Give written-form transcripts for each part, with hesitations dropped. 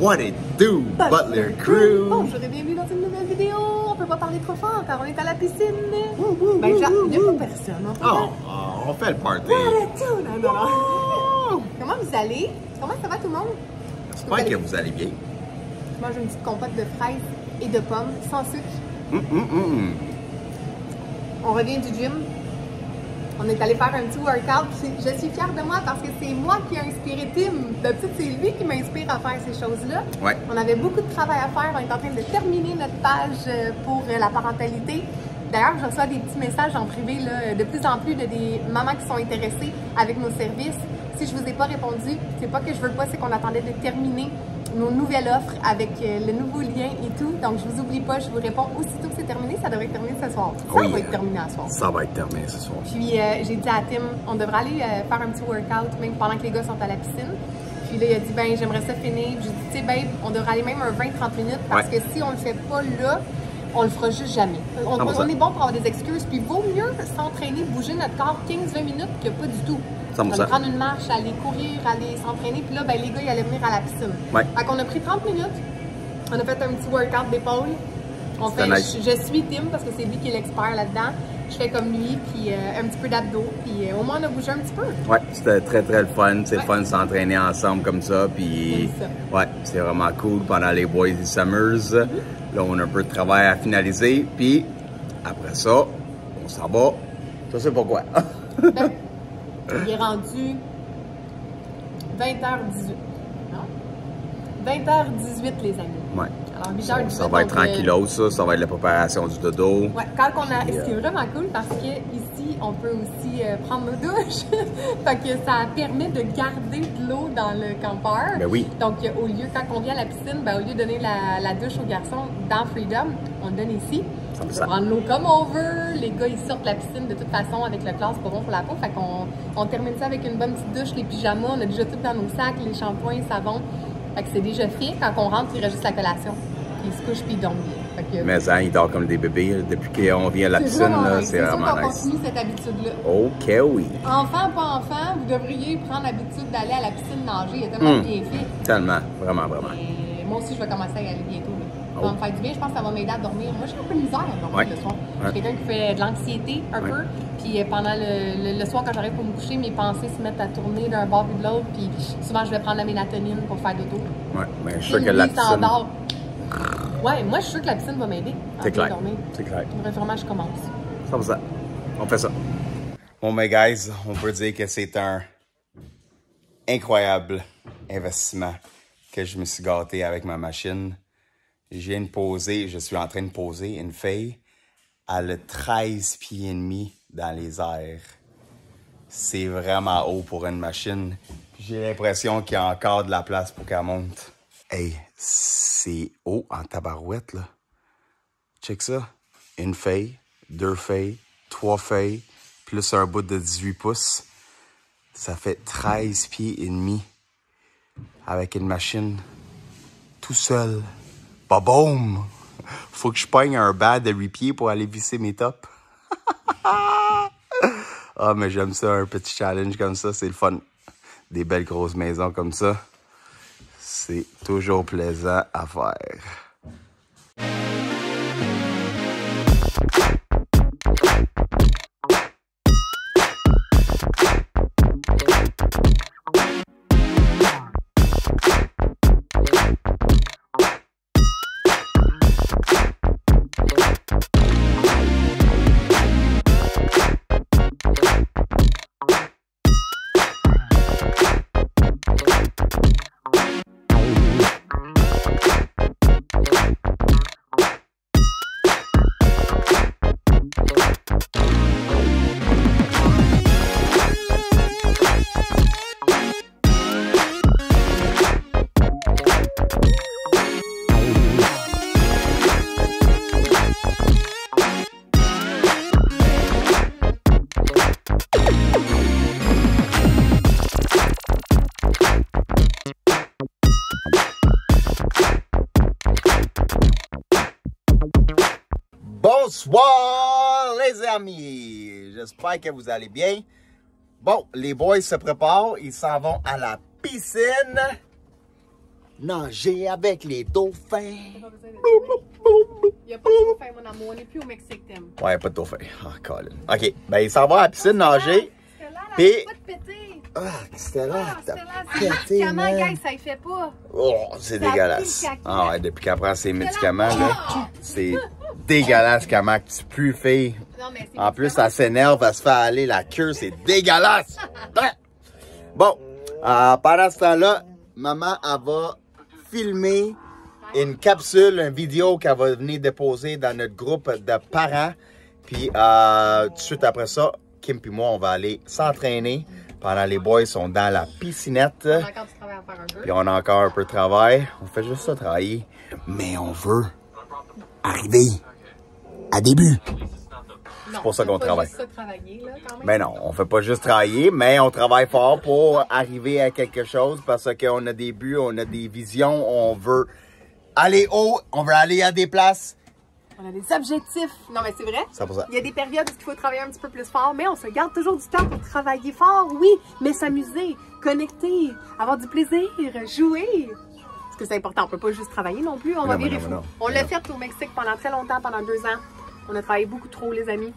What it do, Butler Crew? Bonjour et bienvenue dans une nouvelle vidéo. On peut pas parler trop fort car on est à la piscine. Ben, il n'y a pas personne. On fait le party. Comment vous allez? Comment ça va tout le monde? J'espère que vous allez bien. Je mange une petite compote de fraises et de pommes sans sucre. On revient du gym. On est allé faire un petit workout. Je suis fière de moi parce que c'est moi qui ai inspiré Tim. D'habitude, c'est lui qui m'inspire à faire ces choses-là. Ouais. On avait beaucoup de travail à faire. On est en train de terminer notre page pour la parentalité. D'ailleurs, je reçois des petits messages en privé là, de plus en plus de des mamans qui sont intéressées avec nos services. Si je ne vous ai pas répondu, c'est pas que je veux pas, c'est qu'on attendait de terminer nos nouvelles offres avec le nouveau lien et tout. Donc, je vous oublie pas, je vous réponds aussitôt que c'est terminé. Ça devrait être terminé ce soir. Ça va être terminé ce soir. Ça va être terminé ce soir. Puis, j'ai dit à Tim, on devrait aller faire un petit workout, même pendant que les gars sont à la piscine. Puis là, il a dit, ben, j'aimerais ça finir. J'ai dit, tu sais, babe, on devrait aller même un 20-30 minutes parce que si on le fait pas là, on le fera juste jamais. On est bon pour avoir des excuses. Puis, vaut mieux s'entraîner, bouger notre corps 15-20 minutes que pas du tout. On va prendre une marche, aller courir, aller s'entraîner. Puis là, ben, les gars, ils allaient venir à la piscine. Ouais. Fait qu'on a pris 30 minutes. On a fait un petit workout d'épaule. On fait, nice. je suis Tim parce que c'est lui qui est l'expert là-dedans. Je fais comme lui, puis un petit peu d'abdos. Puis au moins, on a bougé un petit peu. Ouais, c'était très le fun. C'est le fun de s'entraîner ensemble comme ça. Puis, ouais, c'est vraiment cool pendant les Boys Summers. Là, on a un peu de travail à finaliser. Puis, après ça, on s'en va. Ça, c'est pourquoi. Ben, il est rendu 20h18. Non? 20h18, les amis. Ouais. Alors, 8h18. Ça va être tranquillos, ça va être la préparation du dodo. Ouais, quand on a. C'est vraiment cool parce que ici, on peut aussi prendre nos douches. Fait que ça permet de garder de l'eau dans le campeur. Ben oui. Donc, au lieu, quand on vient à la piscine, ben, au lieu de donner la douche aux garçons dans Freedom, on le donne ici. On peut prendre l'eau comme on veut. Les gars, ils sortent de la piscine de toute façon avec le classe, c'est pas bon pour la peau. Fait qu'on termine ça avec une bonne petite douche, les pyjamas, on a déjà tout dans nos sacs, les shampoings, le savon. Fait que c'est déjà fait. Quand on rentre, il reste juste la collation. Puis ils se couchent puis ils dorment bien. Fait que, mais ça, ils dorment comme des bébés. Là. Depuis qu'on vient à la piscine, c'est vraiment nice. On continue cette habitude-là. OK, oui. Enfant, pas enfant, vous devriez prendre l'habitude d'aller à la piscine nager. Il y a tellement bien fait. Tellement, vraiment. Et moi aussi, je vais commencer à y aller bientôt. Ça va me faire du bien. Je pense que ça va m'aider à dormir. Moi, j'ai un peu de misère à dormir le soir. Je suis quelqu'un qui fait de l'anxiété un peu. Puis pendant le soir, quand j'arrive pour me coucher, mes pensées se mettent à tourner d'un bord et de l'autre. Puis souvent, je vais prendre la mélatonine pour faire dodo. Ouais, mais je suis sûr que la piscine... Ouais, moi, je suis sûr que la piscine va m'aider à bien dormir. C'est clair. Vraiment, je commence. Ça. On fait ça. Bon, mais guys, on peut dire que c'est un incroyable investissement que je me suis gâté avec ma machine. Je suis en train de poser une fille à le 13 pieds et demi dans les airs. C'est vraiment haut pour une machine. J'ai l'impression qu'il y a encore de la place pour qu'elle monte. Hey, c'est haut en tabarouette, là. Check ça. Une feuille, 2 feuilles, 3 feuilles, plus un bout de 18 pouces. Ça fait 13 pieds et demi avec une machine tout seul. Ba-boum! Faut que je pogne un bas de 8 pieds pour aller visser mes tops. Ah, mais j'aime ça, un petit challenge comme ça, c'est le fun. Des belles grosses maisons comme ça, c'est toujours plaisant à faire. Bonsoir les amis, j'espère que vous allez bien. Bon, les boys se préparent, ils s'en vont à la piscine. nager avec les dauphins. Il n'y a pas de dauphin, mon amour. On n'est plus au Mexique, Tim. Ouais, pas de dauphin. Ah, Colin. OK, ben il s'en va à la piscine nager. Puis... Ah, c'était là, t'as pété, man. Guys, ça y fait pas. Oh, c'est dégueulasse. Ah ouais, depuis qu'elle prend ses médicaments, là, c'est dégueulasse comment tu pues, fille. En plus, elle s'énerve, elle se fait aller la queue, c'est dégueulasse. Bon, pendant ce temps-là, maman, elle va filmer une capsule, une vidéo qu'elle va venir déposer dans notre groupe de parents. Puis, tout de suite après ça, Kim et moi, on va aller s'entraîner pendant les boys sont dans la piscinette. On a encore du travail à faire un peu. Puis on a encore un peu de travail. On fait juste ça, travailler. Mais on veut arriver à début. C'est pour ça qu'on travaille. Juste ça, travailler, là, quand même. Mais non, on fait pas juste travailler, mais on travaille fort pour arriver à quelque chose parce qu'on a des buts, on a des visions, on veut aller haut, on veut aller à des places. On a des objectifs. Non, mais c'est vrai. 100%. Il y a des périodes où il faut travailler un petit peu plus fort, mais on se garde toujours du temps pour travailler fort, oui, mais s'amuser, connecter, avoir du plaisir, jouer. Parce que c'est important, on peut pas juste travailler non plus, on va virer fou. On l'a fait au Mexique pendant très longtemps, pendant 2 ans. On a travaillé beaucoup trop, les amis.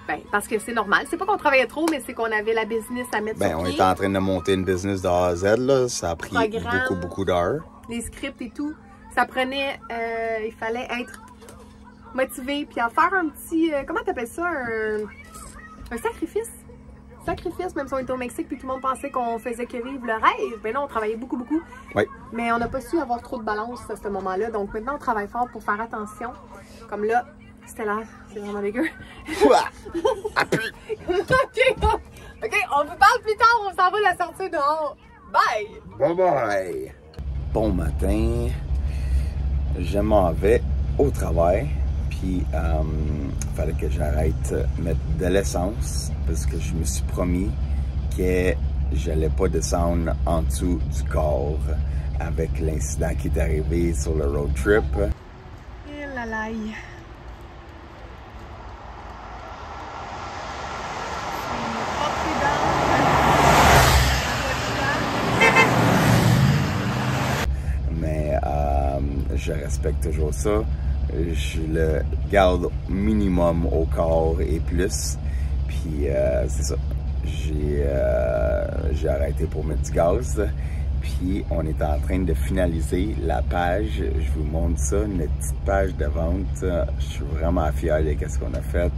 Ben, parce que c'est normal. C'est pas qu'on travaillait trop, mais c'est qu'on avait la business à mettre sur pied. On était en train de monter une business de A à Z, là. Ça a pris beaucoup d'heures. Les scripts et tout. Ça prenait, il fallait être motivé, puis en faire un petit, comment t'appelles ça, un sacrifice. Sacrifice, même si on était au Mexique, puis tout le monde pensait qu'on faisait que vivre le rêve. Mais non, on travaillait beaucoup. Oui. Mais on n'a pas su avoir trop de balance à ce moment-là. Donc maintenant, on travaille fort pour faire attention. Comme là, c'était là, c'est vraiment dégueu. OK, on vous parle plus tard, on s'en va la sortir dehors. Bye! Bye! Bon matin, je m'en vais au travail. Puis, il fallait que j'arrête de mettre de l'essence parce que je me suis promis que j'allais pas descendre en dessous du corps avec l'incident qui est arrivé sur le road trip. Et là là. Mais je respecte toujours ça. Je le garde minimum au corps et plus. Puis c'est ça. J'ai arrêté pour mettre du gaz. Puis on est en train de finaliser la page. Je vous montre ça, notre petite page de vente. Je suis vraiment fier de ce qu'on a fait.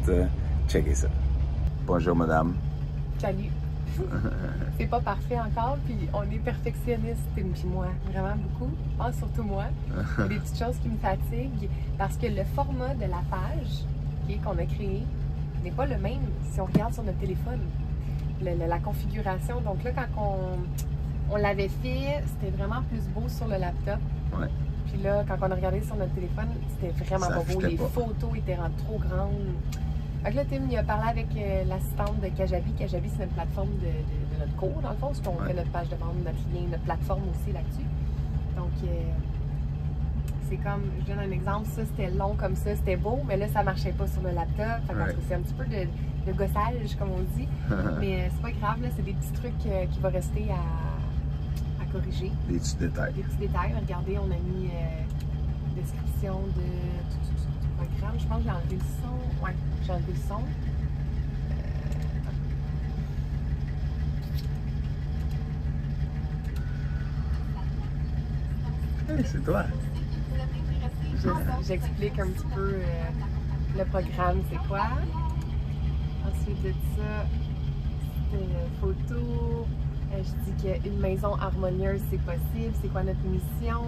Checkez ça. Bonjour madame. Salut. C'est pas parfait encore, puis on est perfectionniste, Tim puis moi, vraiment beaucoup. Ah, surtout moi. Il y a des petites choses qui me fatiguent parce que le format de la page qu'on a créé n'est pas le même si on regarde sur notre téléphone. La configuration, donc là, quand on l'avait fait, c'était vraiment plus beau sur le laptop. Ouais. Puis là, quand on a regardé sur notre téléphone, c'était vraiment pas beau. Les photos étaient trop grandes. Fait que là, Tim, il a parlé avec l'assistante de Kajabi. Kajabi, c'est une plateforme de notre cours, dans le fond, parce qu'on fait notre page de vente, notre lien, notre plateforme aussi là-dessus. Donc, c'est comme, je donne un exemple, ça, c'était long comme ça, c'était beau, mais là, ça marchait pas sur le laptop. Fait que c'est un petit peu de gossage, comme on dit. Mais c'est pas grave, là, c'est des petits trucs qui vont rester à corriger. Des petits détails. Des petits détails. Regardez, on a mis description de programme. Je pense que j'ai enlevé le son. Ouais, j'ai enlevé le son. Hey, c'est toi. J'explique un petit peu le programme, c'est quoi. Ensuite de ça, c'est photo. Je dis qu'une maison harmonieuse, c'est possible. C'est quoi notre mission?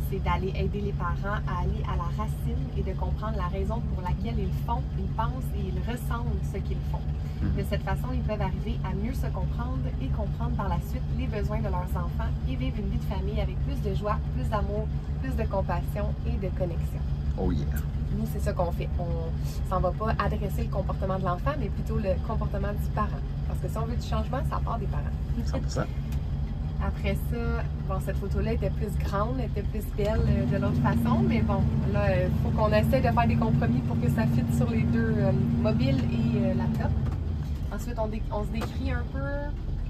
C'est d'aller aider les parents à aller à la racine et de comprendre la raison pour laquelle ils font, ils pensent et ils ressentent ce qu'ils font. De cette façon, ils peuvent arriver à mieux se comprendre et comprendre par la suite les besoins de leurs enfants et vivre une vie de famille avec plus de joie, plus d'amour, plus de compassion et de connexion. Oh yeah! Nous, c'est ça qu'on fait. On s'en va pas adresser le comportement de l'enfant, mais plutôt le comportement du parent. Parce que si on veut du changement, ça part des parents. 100%. Après ça, bon, cette photo-là était plus grande, était plus belle de l'autre façon, mais bon, là, il faut qu'on essaie de faire des compromis pour que ça fitte sur les deux, mobile et laptop. Ensuite, on se décrit un peu,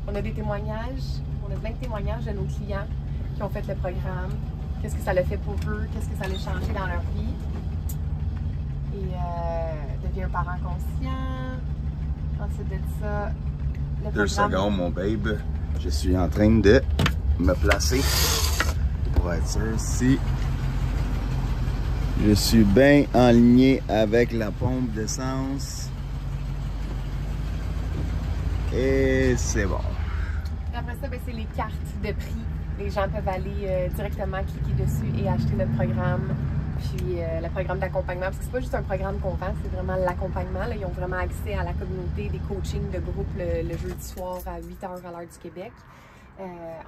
on a des témoignages, on a plein de témoignages de nos clients qui ont fait le programme, qu'est-ce que ça a fait pour eux, qu'est-ce que ça a changé dans leur vie. Et deviens un parent conscient. Ensuite de ça, le programme... 2 secondes, mon babe. Je suis en train de me placer pour être sûr si je suis bien aligné avec la pompe d'essence. Et c'est bon. Après ça, c'est les cartes de prix. Les gens peuvent aller directement cliquer dessus et acheter notre programme. Puis le programme d'accompagnement, parce que c'est pas juste un programme qu'on vend, c'est vraiment l'accompagnement. Ils ont vraiment accès à la communauté, des coachings de groupe le jeudi soir à 8 h à l'heure du Québec.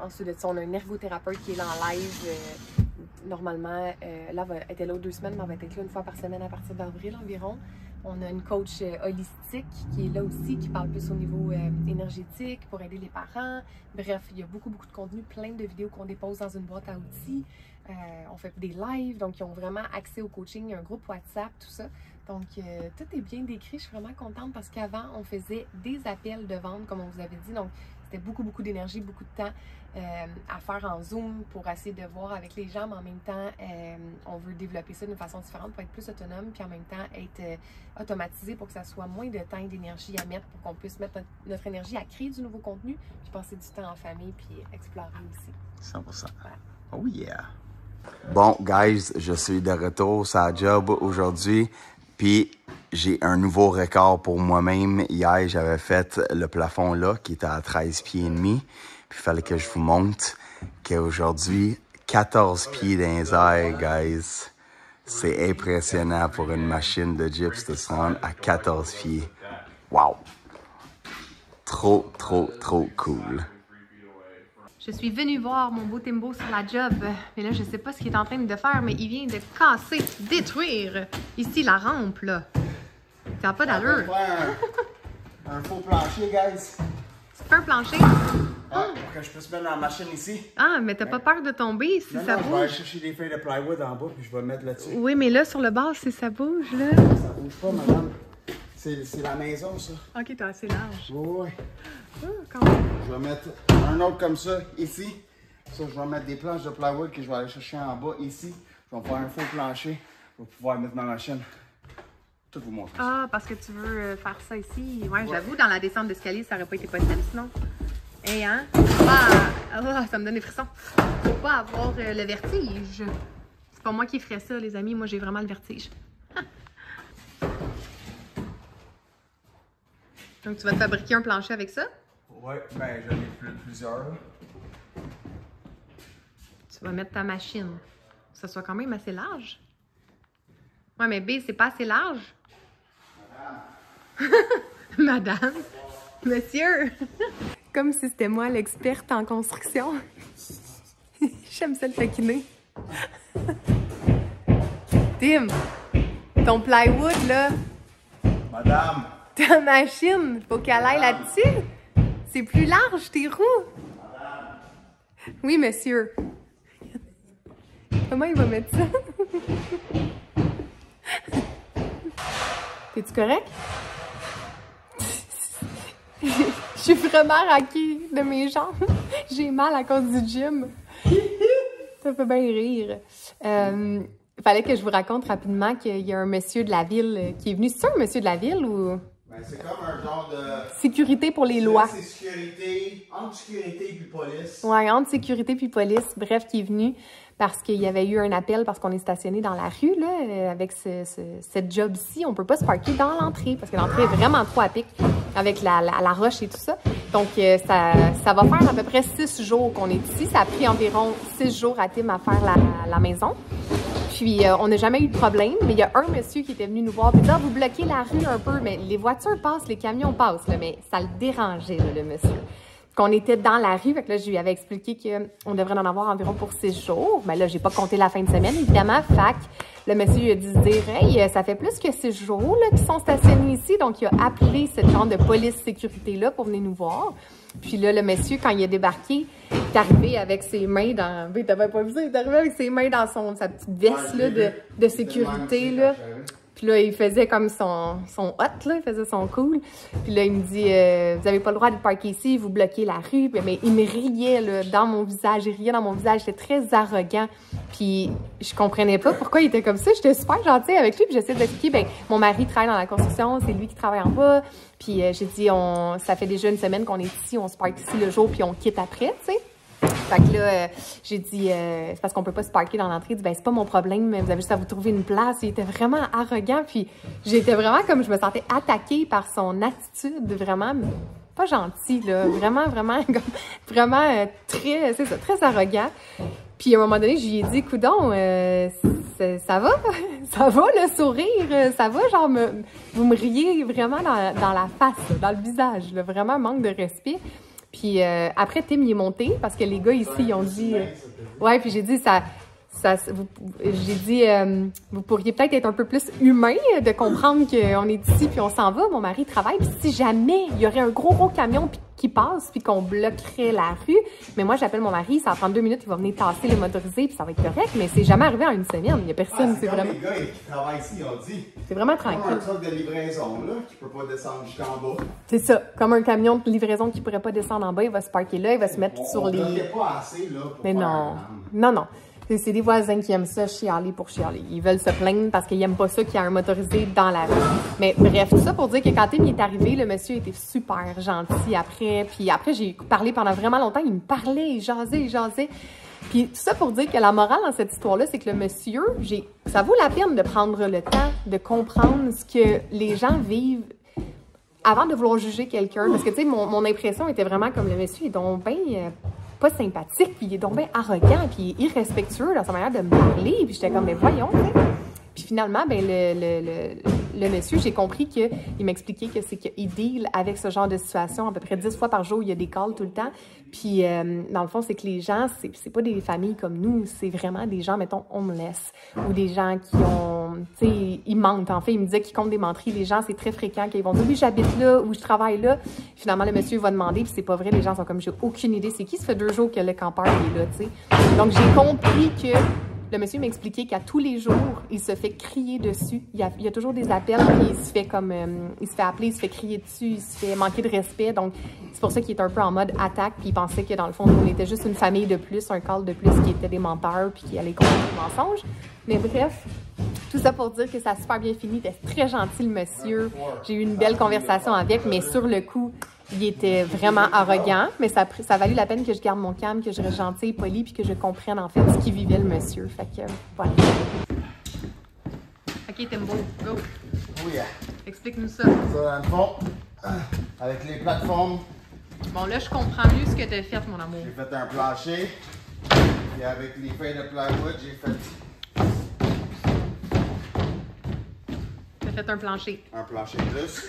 Ensuite de ça, on a un ergothérapeute qui est là en live. Normalement, là, elle était là 2 semaines, mais elle va être là 1 fois par semaine à partir d'avril environ. On a une coach holistique qui est là aussi, qui parle plus au niveau énergétique pour aider les parents. Bref, il y a beaucoup de contenu, plein de vidéos qu'on dépose dans une boîte à outils. On fait des lives, donc ils ont vraiment accès au coaching, il y a un groupe WhatsApp, tout ça. Donc, tout est bien décrit. Je suis vraiment contente parce qu'avant, on faisait des appels de vente, comme on vous avait dit. Donc, c'était beaucoup d'énergie, beaucoup de temps à faire en Zoom pour essayer de voir avec les gens, mais en même temps, on veut développer ça d'une façon différente pour être plus autonome, puis en même temps être automatisé pour que ça soit moins de temps et d'énergie à mettre pour qu'on puisse mettre notre énergie à créer du nouveau contenu, puis passer du temps en famille, puis explorer aussi. 100%. Ouais. Oh yeah! Bon, guys, je suis de retour sur la job aujourd'hui, puis j'ai un nouveau record pour moi-même. Hier, j'avais fait le plafond là, qui était à 13 pieds et demi. Puis il fallait que je vous montre qu'aujourd'hui, 14 pieds dans les airs, guys. C'est impressionnant pour une machine de gyps de se rendre à 14 pieds. Wow! Trop cool. Je suis venue voir mon beau Timbo sur la job, mais là, je sais pas ce qu'il est en train de faire, mais il vient de casser, détruire ici la rampe, là. Ça n'a pas d'allure. Un faux plancher, guys. C'est pas un plancher? Ah, pour que je puisse mettre la machine ici. Ah, mais t'as pas peur de tomber si ça Je vais bouge? aller chercher des feuilles de plywood en bas, puis je vais le mettre là-dessus. Oui, mais là, sur le bas, si ça bouge, là. Ça bouge pas, madame. C'est la maison, ça. Ok, t'es assez large. Oui. Ah, quand même. Je vais mettre un autre comme ça, ici. Ça, je vais mettre des planches de plywood que je vais aller chercher en bas, ici. Je vais faire un faux plancher. Je vais pouvoir mettre ma machine. Tout vous montrer. Ah, parce que tu veux faire ça ici. Ouais, j'avoue, dans la descente d'escalier, ça aurait pas été possible sinon. Et hein? Ah, ça me donne des frissons. Faut pas avoir le vertige. C'est pas moi qui ferais ça, les amis. Moi, j'ai vraiment le vertige. Donc, tu vas te fabriquer un plancher avec ça? Oui, ben j'en ai plusieurs. Tu vas mettre ta machine. Ça soit quand même assez large. Ouais, mais B, c'est pas assez large. Madame. Madame. Monsieur. Comme si c'était moi l'experte en construction. J'aime ça le taquiner. Tim, ton plywood, là. Madame. Ta machine, faut qu'elle aille là-dessus. C'est plus large, tes roues. Oui, monsieur. Comment il va mettre ça? T'es-tu correct? Je suis vraiment raquée de mes jambes. J'ai mal à cause du gym. Ça fait bien rire. Il fallait que je vous raconte rapidement qu'il y a un monsieur de la ville qui est venu. C'est un monsieur de la ville ou... Ben, c'est comme un genre de... Sécurité pour les lois. C'est sécurité, entre sécurité puis police. Ouais, entre sécurité puis police. Bref, qui est venu parce qu'il y avait eu un appel parce qu'on est stationné dans la rue, là, avec cette job-ci. On peut pas se parquer dans l'entrée parce que l'entrée est vraiment trop à pic avec la roche et tout ça. Donc, ça va faire à peu près 6 jours qu'on est ici. Ça a pris environ 6 jours à Tim à faire la maison. Puis, on n'a jamais eu de problème, mais il y a un monsieur qui était venu nous voir et dit « Ah, vous bloquez la rue un peu. » Mais les voitures passent, les camions passent, là, mais ça le dérangeait, là, le monsieur. Qu'on était dans la rue, fait que là, je lui avais expliqué qu'on devrait en avoir environ pour 6 jours. Mais là, j'ai pas compté la fin de semaine, évidemment. Fac, le monsieur il a dit dire « Hey, ça fait plus que 6 jours là, qu'ils sont stationnés ici. » Donc, il a appelé ce genre de police-sécurité-là pour venir nous voir. Puis là, le monsieur, quand il a débarqué, il est arrivé avec ses mains dans... Oui, t'avais pas vu ça? Il est arrivé avec ses mains dans sa petite veste là, de sécurité. Là. Puis là, il faisait comme son hot, là, il faisait son cool. Puis là, il me dit, vous avez pas le droit de parker ici, vous bloquez la rue. Mais il me riait là, dans mon visage, il riait dans mon visage, j'étais très arrogant. Puis je comprenais pas pourquoi il était comme ça. J'étais super gentille avec lui, puis j'essayais d'expliquer, ben mon mari travaille dans la construction, c'est lui qui travaille en bas. Puis j'ai dit, ça fait déjà une semaine qu'on est ici, on se parque ici le jour, puis on quitte après, tu sais. Fait que là, j'ai dit, c'est parce qu'on peut pas se parquer dans l'entrée. Il dit, ben c'est pas mon problème, vous avez juste à vous trouver une place. Il était vraiment arrogant, puis j'étais vraiment comme, je me sentais attaquée par son attitude, vraiment pas gentille, là, vraiment, vraiment très, c'est ça, très arrogant. Puis à un moment donné, je lui ai dit, coudon, ça va? Ça va le sourire? Ça va? Genre, vous me riez vraiment dans la face, là, dans le visage, là, vraiment manque de respect. Puis après, Tim, il est monté parce que les gars ici, ils ont dit... ouais, puis j'ai dit, vous pourriez peut-être être un peu plus humain, de comprendre qu'on est ici puis on s'en va. Mon mari travaille. Puis si jamais il y aurait un gros camion qui passe puis qu'on bloquerait la rue, mais moi, j'appelle mon mari, ça va prendre 2 minutes, il va venir tasser les motorisés puis ça va être correct. Mais c'est jamais arrivé en une semaine. Il y a personne, c'est vraiment... les gars qui travaillent ici, ils ont dit... C'est vraiment tranquille. Comme un truck de livraison, là, qui peut pas descendre jusqu'en bas. C'est ça. Comme un camion de livraison qui pourrait pas descendre en bas, il va se parquer là, il va se mettre sur les... On pas assez, là, pour mais faire non. C'est des voisins qui aiment ça, chialer pour chialer. Ils veulent se plaindre parce qu'ils n'aiment pas ça qu'il y a un motorisé dans la rue. Mais bref, tout ça pour dire que quand Tim est arrivé, le monsieur était super gentil après. Puis après, j'ai parlé pendant vraiment longtemps. Il me parlait, il jasait. Puis tout ça pour dire que la morale dans cette histoire-là, c'est que le monsieur, ça vaut la peine de prendre le temps de comprendre ce que les gens vivent avant de vouloir juger quelqu'un. Parce que, tu sais, mon impression était vraiment comme le monsieur est donc bien... pas sympathique, puis il est donc bien arrogant, puis il est irrespectueux dans sa manière de me parler, puis j'étais comme, mais voyons, tu sais. Puis finalement, ben le monsieur, j'ai compris qu'il m'expliquait que c'est qu'il deal avec ce genre de situation à peu près 10 fois par jour, il y a des calls tout le temps. Puis dans le fond, c'est que les gens, c'est pas des familles comme nous, c'est vraiment des gens, mettons, homeless, ou des gens qui ont, tu sais, ils mentent. En fait, il me disait qu'ils comptent des menteries. Les gens, c'est très fréquent qu'ils vont dire, oui, j'habite là, ou je travaille là. Finalement, le monsieur va demander, puis c'est pas vrai, les gens sont comme, j'ai aucune idée, c'est qui? Ça fait 2 jours que le campeur est là, tu sais. Donc, j'ai compris que le monsieur m'expliquait qu'à tous les jours, il se fait crier dessus. Il y a toujours des appels, puis il se fait appeler, il se fait crier dessus, il se fait manquer de respect. Donc, c'est pour ça qu'il est un peu en mode attaque, puis il pensait que dans le fond, on était juste une famille de plus, un call de plus qui était des menteurs, puis qui allait contre les mensonges. Mais bref, tout ça pour dire que ça a super bien fini. Il était très gentil, le monsieur. J'ai eu une belle conversation avec, mais sur le coup, il était vraiment arrogant, mais ça a valu la peine que je garde mon calme, que je reste gentille, polie, puis que je comprenne en fait ce qu'il vivait le monsieur. Fait que, voilà. Ok, Timbo, go. Oh yeah. Explique-nous ça. Ça, dans le fond, avec les plateformes. Bon, là, je comprends mieux ce que tu as fait, mon amour. J'ai fait un plancher, et avec les feuilles de plywood, j'ai fait... Tu as fait un plancher. Un plancher plus.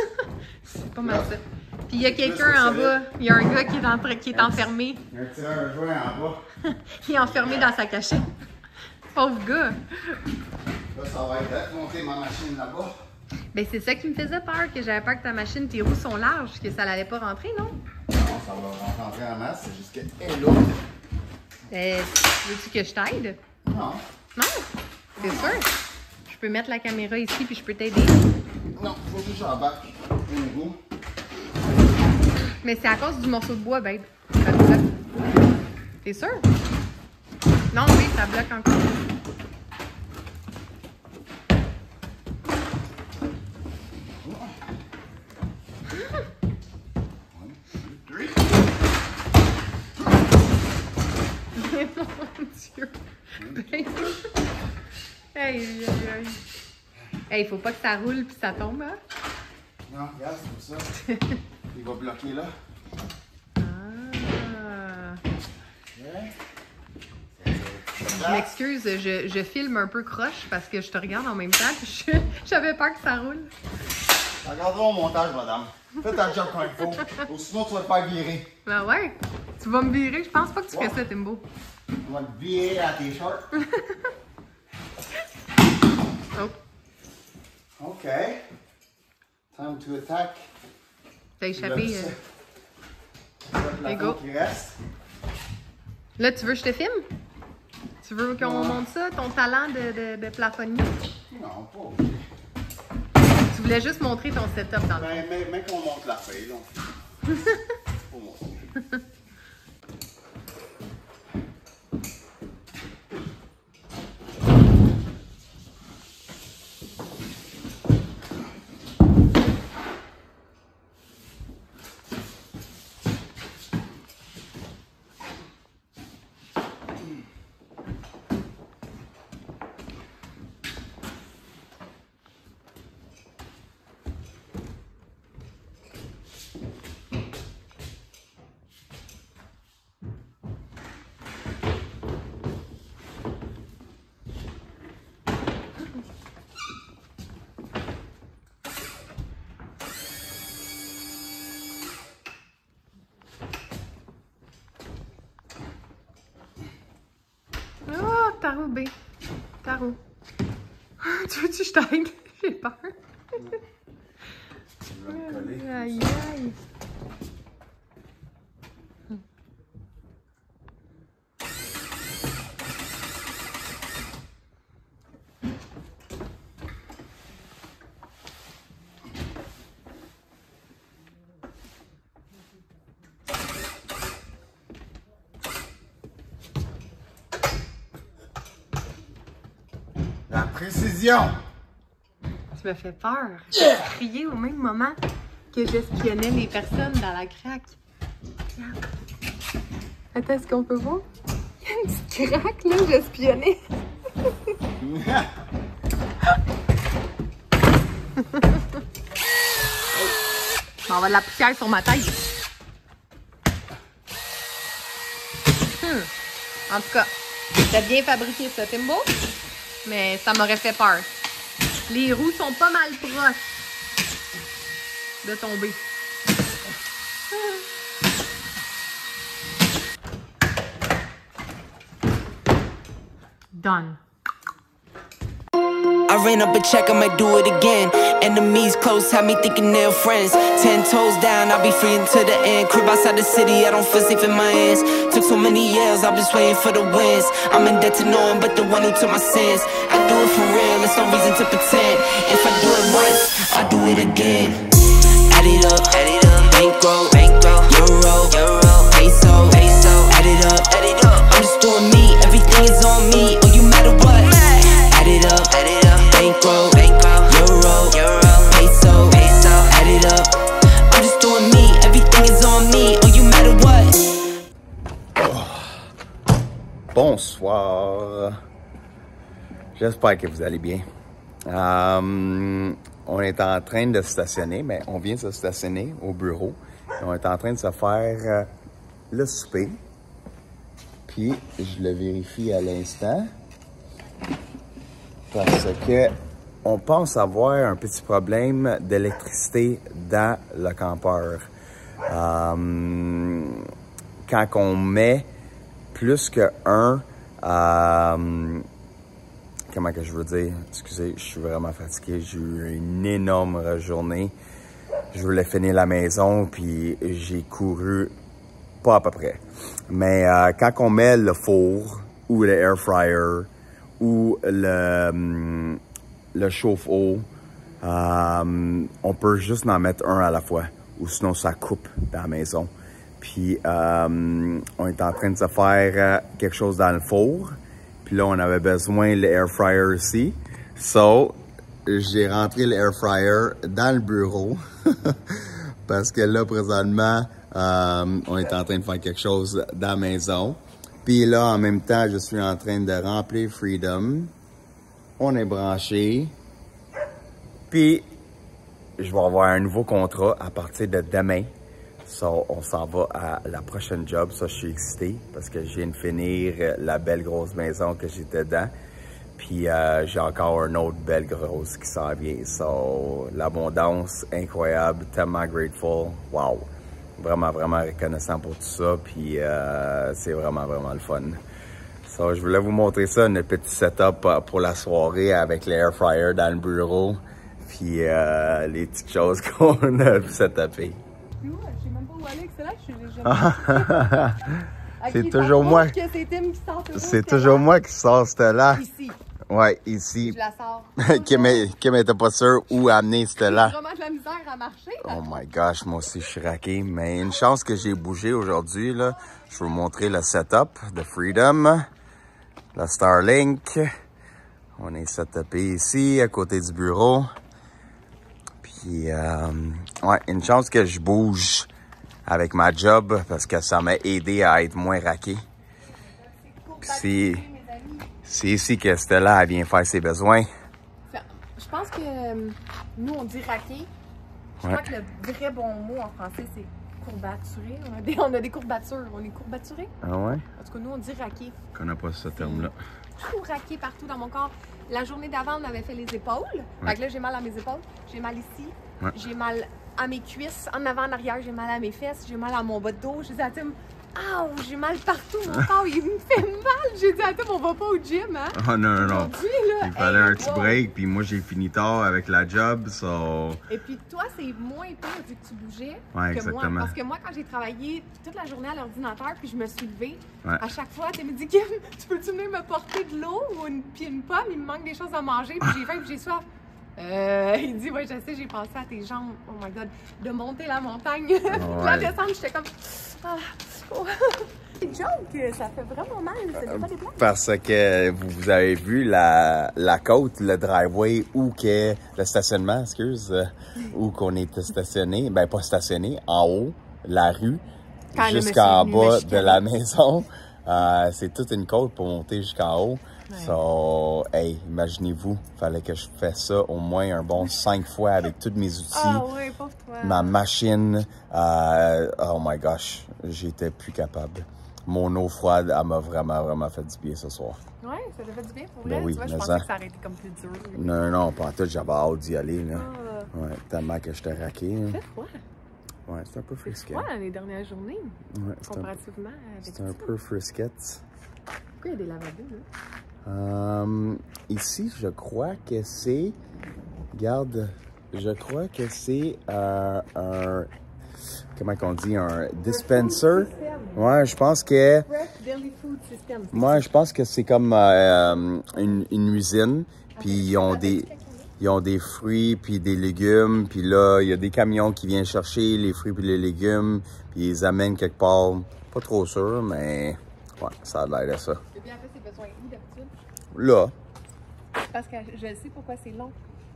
C'est pas mal ça. Puis il y a quelqu'un en bas, il y a un gars qui est enfermé. Il y a un tireur à joint en bas. Il est enfermé dans sa cachette. Pauvre gars. Là, ça va être monter ma machine là-bas. Ben c'est ça qui me faisait peur, que j'avais peur que ta machine, tes roues sont larges, que ça n'allait pas rentrer, non? Non, ça va rentrer en masse, c'est juste qu'elle est lourde. Veux-tu que je t'aide? Non. Non? C'est sûr? Je peux mettre la caméra ici puis je peux t'aider. Non, faut que j'embarque une roue. Mais c'est à cause du morceau de bois, babe. T'es sûr? Non, oui, ça bloque encore. Mais mon Dieu! Hey, faut pas que ça roule puis ça tombe, hein? Non, regarde, c'est pour ça. Il va bloquer là. Ah! Ouais. Je m'excuse, je filme un peu croche parce que je te regarde en même temps puis j'avais peur que ça roule. Regardons au montage, madame. Fais ta job comme il faut. Ou sinon, tu vas te faire virer. Ben ouais, tu vas me virer. Je pense pas que tu fais ça, Timbo. On va te virer à tes shorts. Oh. OK. Time to attack. T'as échappé. Le go. qui reste. Là, tu veux que je te filme? Tu veux qu'on monte ça, ton talent de plafonnier? Non, pas obligé. voulais juste montrer ton setup dans le fond. Mais qu'on monte la feuille, là. Faut montrer. Oh, tarot B. Tarot. Tu veux-tu que je t'aide? J'ai peur. Aïe, aïe. La précision! Tu me fais peur. J'ai crié au même moment que j'espionnais les personnes dans la craque. Regarde. Attends, est-ce qu'on peut voir? Il y a une petite craque, là, j'espionnais. On va de la poussière sur ma tête. En tout cas, t'as bien fabriqué ça, Timbo, mais ça m'aurait fait peur. Les roues sont pas mal proches de tomber. Done. I ran up a check, I might do it again. Enemies close, have me thinking they're friends. 10 toes down, I'll be free until the end. Crib outside the city, I don't feel safe in my hands. Took so many years, I'm just waiting for the wins. I'm in debt to no one but the one who took my sins. I do it for real, there's no reason to pretend. If I do it once, I do it again. Add it up, bankroll, euro, peso, add it up, I'm just doing me, everything is on me. Oh, you matter what? Add it up, bankroll, euro, peso, add it up. I'm just doing me, everything is on me. Oh, you matter what? Bonsoir. J'espère que vous allez bien. On est en train de se stationner, mais on vient de se stationner au bureau. On est en train de se faire le souper. Puis, je le vérifie à l'instant. Parce que on pense avoir un petit problème d'électricité dans le campeur. Quand on met plus que un... comment que je veux dire? Excusez, je suis vraiment fatigué. J'ai eu une énorme journée. Je voulais finir la maison, puis j'ai couru pas à peu près. Mais quand on met le four ou le air fryer ou le chauffe-eau, on peut juste en mettre un à la fois, ou sinon ça coupe dans la maison. Puis on est en train de se faire quelque chose dans le four. Puis là, on avait besoin de l'air fryer aussi. So, j'ai rentré l'air fryer dans le bureau. Parce que là, présentement, on est en train de faire quelque chose dans la maison. Puis là, en même temps, je suis en train de remplir Freedom. On est branché. Puis, je vais avoir un nouveau contrat à partir de demain. So, on s'en va à la prochaine job. Ça, je suis excité parce que je viens de finir la belle grosse maison que j'étais dedans. Puis, j'ai encore une autre belle grosse qui s'en vient. So, l'abondance, incroyable, tellement grateful. Wow! Vraiment, vraiment reconnaissant pour tout ça. Puis, c'est vraiment, vraiment le fun. So, je voulais vous montrer ça, une petite setup pour la soirée avec l'air fryer dans le bureau. Puis, les petites choses qu'on a setupées. Je sais même pas où aller, c'est là que je suis déjà. C'est toujours moi. C'est Tim qui sort. C'est toujours moi qui sors cette là. Ici. Ouais, ici. Je la sors. Kim était pas sûre où amener celle-là. J'ai vraiment de la misère à marcher. Oh my gosh, moi aussi, je suis raqué. Mais une chance que j'ai bougé aujourd'hui, là. Je vais vous montrer le setup de Freedom. La Starlink. On est setupé ici, à côté du bureau. Puis, ouais, une chance que je bouge avec ma job parce que ça m'a aidé à être moins raqué. Puis c'est ici que Stella vient faire ses besoins. Je pense que nous, on dit raqué. Je crois que le vrai bon mot en français, c'est courbaturé. On a des courbatures. On est courbaturé. Ah ouais? En tout cas, nous, on dit raqué. Je connais pas ce terme-là. Tout raqué partout dans mon corps. La journée d'avant, on avait fait les épaules. Fait que là, j'ai mal à mes épaules. J'ai mal ici. J'ai mal à mes cuisses. En avant, en arrière, j'ai mal à mes fesses. J'ai mal à mon bas de dos. J'ai dit à Tim, ah, j'ai mal partout. Mon corps, il me fait mal. J'ai dit à Tim, on va pas au gym, hein? Oh non, non, non. Là, Il fallait un petit break, puis moi, j'ai fini tard avec la job, so... Et puis toi, c'est moins pire vu que tu bougeais Ouais, que exactement. moi. Parce que moi, quand j'ai travaillé toute la journée à l'ordinateur, puis je me suis levée, à chaque fois, tu me dis, Kim, tu peux-tu venir me porter de l'eau ou une pomme? Il me manque des choses à manger, puis j'ai faim, puis j'ai soif. Il dit, ouais, je sais, j'ai pensé à tes jambes. Oh my God, de monter la montagne. Puis la descendre, j'étais comme, ah, oh. C'est joke, ça fait vraiment mal, ça fait pas des blagues. Parce que vous avez vu la côte, le driveway, où que le stationnement, où qu'on était stationné, ben pas stationné, en haut, la rue, jusqu'en bas de la maison. C'est toute une côte pour monter jusqu'en haut. Ouais. So, hey, imaginez-vous, fallait que je fasse ça au moins un bon 5 fois avec tous mes outils. Ah oui, pour toi. Ma machine, oh my gosh, j'étais plus capable. Mon eau froide, elle m'a vraiment fait du bien ce soir. Ouais, ça t'a fait du bien pour vrai? Oui, tu vois, je pensais que ça aurait été comme plus dur. Non, pas en tout, j'avais hâte d'y aller, là. Ouais, tellement que j'étais raqué. C'est froid. Ouais, c'est un peu frisquet. C'est froid les dernières journées, comparativement avec c'est un peu frisquet. Pourquoi il y a des lavabos, là? Ici, je crois que c'est... Regarde, je crois que c'est un... Comment qu'on dit? Un dispenser? Ouais, je pense que... Moi, je pense que c'est comme une usine. Puis ils ont des fruits puis des légumes. Puis là, il y a des camions qui viennent chercher les fruits puis les légumes. Puis ils les amènent quelque part. Pas trop sûr, mais... Ouais, ça a l'air de ça. Et bien, en fait, c'est besoin où d'habitude? Là. Parce que je sais pourquoi c'est long.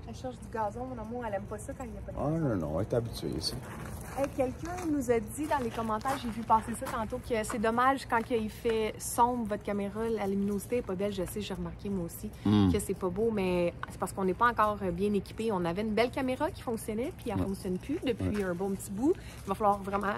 Elle cherche du gazon, mon amour, elle aime pas ça quand il n'y a pas de gazon. Ah non, elle est habituée ici. Hey, quelqu'un nous a dit dans les commentaires, j'ai vu passer ça tantôt, que c'est dommage quand il fait sombre, votre caméra, la luminosité n'est pas belle. Je sais, j'ai remarqué moi aussi que c'est pas beau, mais c'est parce qu'on n'est pas encore bien équipé. On avait une belle caméra qui fonctionnait, puis elle ne fonctionne plus depuis un bon petit bout. Il va falloir vraiment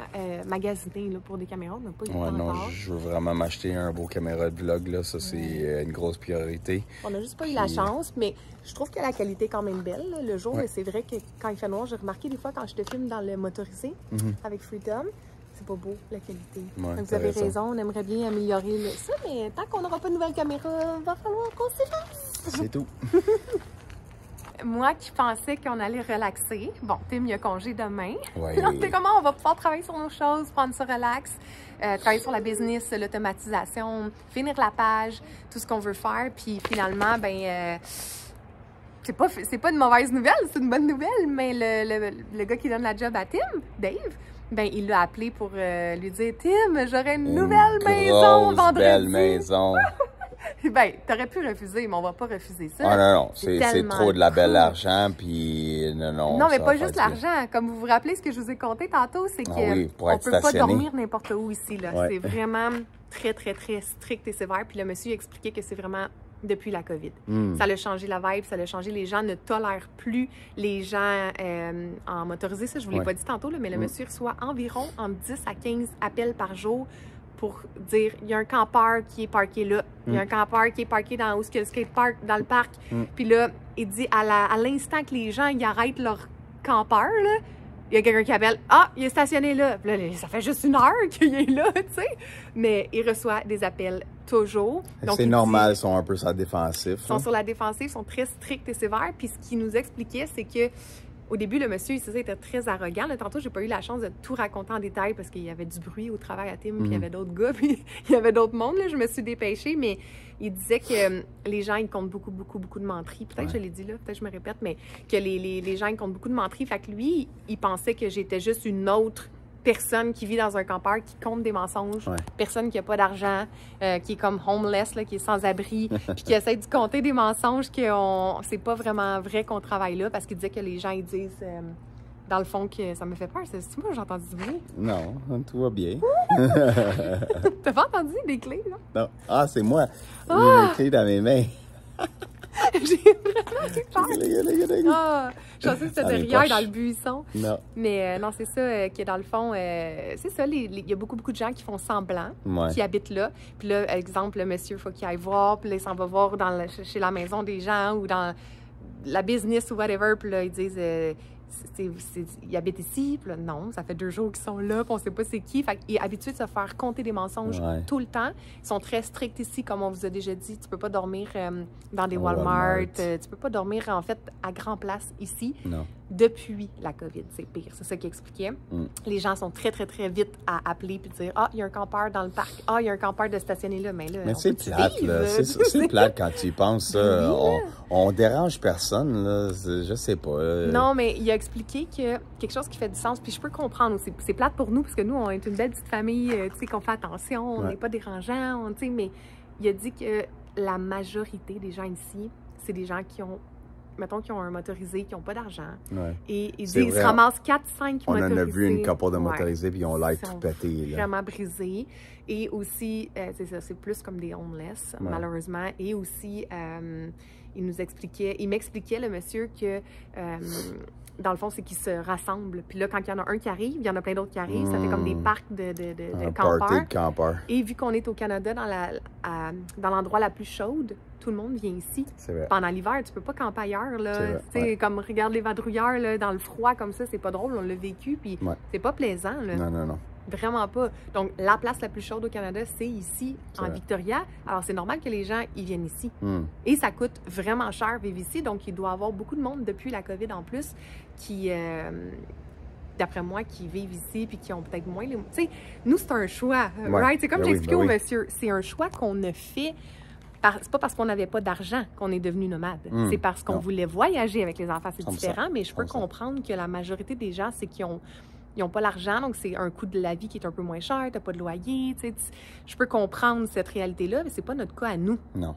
magasiner là, pour des caméras. On n'a pas eu le temps encore. Je veux vraiment m'acheter un beau caméra de vlog, là. Ça, c'est une grosse priorité. On n'a juste pas eu la chance, mais je trouve que la qualité est quand même belle là, le jour. Mais c'est vrai que quand il fait noir, j'ai remarqué des fois quand je te filme dans le motorisé, avec Freedom, c'est pas beau la qualité. Ouais, donc vous avez raison, on aimerait bien améliorer ça, mais tant qu'on n'aura pas de nouvelle caméra, il va falloir qu'on s'y fasse. C'est tout. Moi qui pensais qu'on allait relaxer, bon, Tim, il y a congé demain. Ouais. Donc, comment on va pouvoir travailler sur nos choses, prendre ça relax, travailler sur la business, l'automatisation, finir la page, tout ce qu'on veut faire, puis finalement, ben... c'est pas une mauvaise nouvelle, c'est une bonne nouvelle, mais le gars qui donne la job à Tim, Dave, ben il l'a appelé pour lui dire « Tim, j'aurai une nouvelle maison vendredi! » belle maison! Ben, t'aurais pu refuser, mais on va pas refuser ça. Ah non, c'est trop de la belle argent, puis non. Non, mais pas juste l'argent. Comme vous vous rappelez, ce que je vous ai conté tantôt, c'est qu'on peut pas dormir n'importe où ici. C'est vraiment très strict et sévère. Puis le monsieur expliquait que c'est vraiment depuis la COVID. Ça a changé la vibe, ça a changé. Les gens ne tolèrent plus les gens en motorisé. Ça, je vous l'ai pas dit tantôt, là, mais le monsieur reçoit environ entre 10 à 15 appels par jour pour dire, il y a un campeur qui est parqué là, il y a un campeur qui est parqué dans où est-ce qu'il y a le skatepark, dans le parc. Puis là, il dit, à l'instant que les gens ils arrêtent leur campeur, là, il y a quelqu'un qui appelle, ah, il est stationné là. Puis là, ça fait juste 1 heure qu'il est là, tu sais. Mais il reçoit des appels toujours. C'est normal, ils sont un peu sur la défensive. Ils sont sur la défensive, ils sont très stricts et sévères. Puis ce qu'il nous expliquait, c'est que au début, le monsieur, il était très arrogant. Là, tantôt, j'ai pas eu la chance de tout raconter en détail parce qu'il y avait du bruit au travail à Tim, puis il y avait d'autres gars, puis il y avait d'autres mondes. Là, je me suis dépêchée, mais il disait que les gens, ils comptent beaucoup de menteries. Peut-être que je l'ai dit là, peut-être que je me répète, mais que les gens, ils comptent beaucoup de menteries. Fait que lui, il pensait que j'étais juste une autre personne qui vit dans un campeur, qui compte des mensonges, personne qui n'a pas d'argent, qui est comme homeless, là, qui est sans abri, puis qui essaie de compter des mensonges que c'est pas vraiment vrai qu'on travaille là, parce qu'il disait que les gens, ils disent, dans le fond, que ça me fait peur. C'est moi, j'ai entendu du bruit? Non, tout va bien. T'as pas entendu des clés, là? Non. Ah, c'est moi. J'ai les clés dans mes mains. J'ai vraiment eu peur. Ah, je pensais que c'était derrière dans le buisson. Non. Mais non, c'est ça, que dans le fond, c'est ça, il y a beaucoup de gens qui font semblant, qui habitent là. Puis là, exemple, le monsieur, il faut qu'il aille voir, puis là, il s'en va voir chez la maison des gens ou dans la business ou whatever, puis là, ils disent... ils habitent ici, puis là, non, ça fait 2 jours qu'ils sont là, puis on sait pas c'est qui. Fait qu'ils sont habitués de se faire compter des mensonges tout le temps. Ils sont très stricts ici, comme on vous a déjà dit. Tu peux pas dormir dans des Walmart. Tu peux pas dormir, en fait, à grand place ici. Non. Depuis la COVID, c'est pire. C'est ça qu'il expliquait. Les gens sont très vite à appeler puis dire « Ah, il y a un campeur dans le parc. Ah, il y a un campeur de stationner là. » Mais là, c'est plate, là. C'est plate quand tu y penses. On dérange personne, là. Je sais pas. Non, mais il a expliqué que quelque chose qui fait du sens, puis je peux comprendre aussi. C'est plate pour nous, parce que nous, on est une belle petite famille, tu sais, qu'on fait attention, on n'est pas dérangeant, tu sais, mais il a dit que la majorité des gens ici, c'est des gens qui ont, mettons, qui ont un motorisé, qui n'ont pas d'argent. Et ils se ramassent 4-5 motorisés. On en a vu une couple de motorisés, puis ils ont l'air tout pétés. Vraiment brisés. Et aussi, c'est ça, c'est plus comme des homeless, malheureusement. Et aussi, il m'expliquait, le monsieur, que dans le fond, c'est qu'ils se rassemblent. Puis là, quand il y en a un qui arrive, il y en a plein d'autres qui arrivent. Ça fait comme des parcs de campeurs. Et vu qu'on est au Canada, dans l'endroit la plus chaude, tout le monde vient ici. Pendant l'hiver, tu peux pas camper ailleurs, là. Tu sais, comme regarde les vadrouilleurs, là, dans le froid, comme ça, c'est pas drôle, on l'a vécu, puis c'est pas plaisant, là. Non. Vraiment pas. Donc, la place la plus chaude au Canada, c'est ici, en Victoria. Alors, c'est normal que les gens, ils viennent ici. Et ça coûte vraiment cher vivre ici, donc il doit y avoir beaucoup de monde depuis la COVID en plus qui... d'après moi, qui vivent ici puis qui ont peut-être moins les... Tu sais, nous, c'est un choix, right? C'est comme j'expliquais au monsieur, c'est un choix qu'on a fait... C'est pas parce qu'on n'avait pas d'argent qu'on est devenu nomade. C'est parce qu'on voulait voyager avec les enfants. C'est différent, mais je peux comprendre que la majorité des gens, c'est qu'ils n'ont pas l'argent, donc c'est un coût de la vie qui est un peu moins cher, t'as pas de loyer, tu sais. Je peux comprendre cette réalité-là, mais c'est pas notre cas à nous. Non.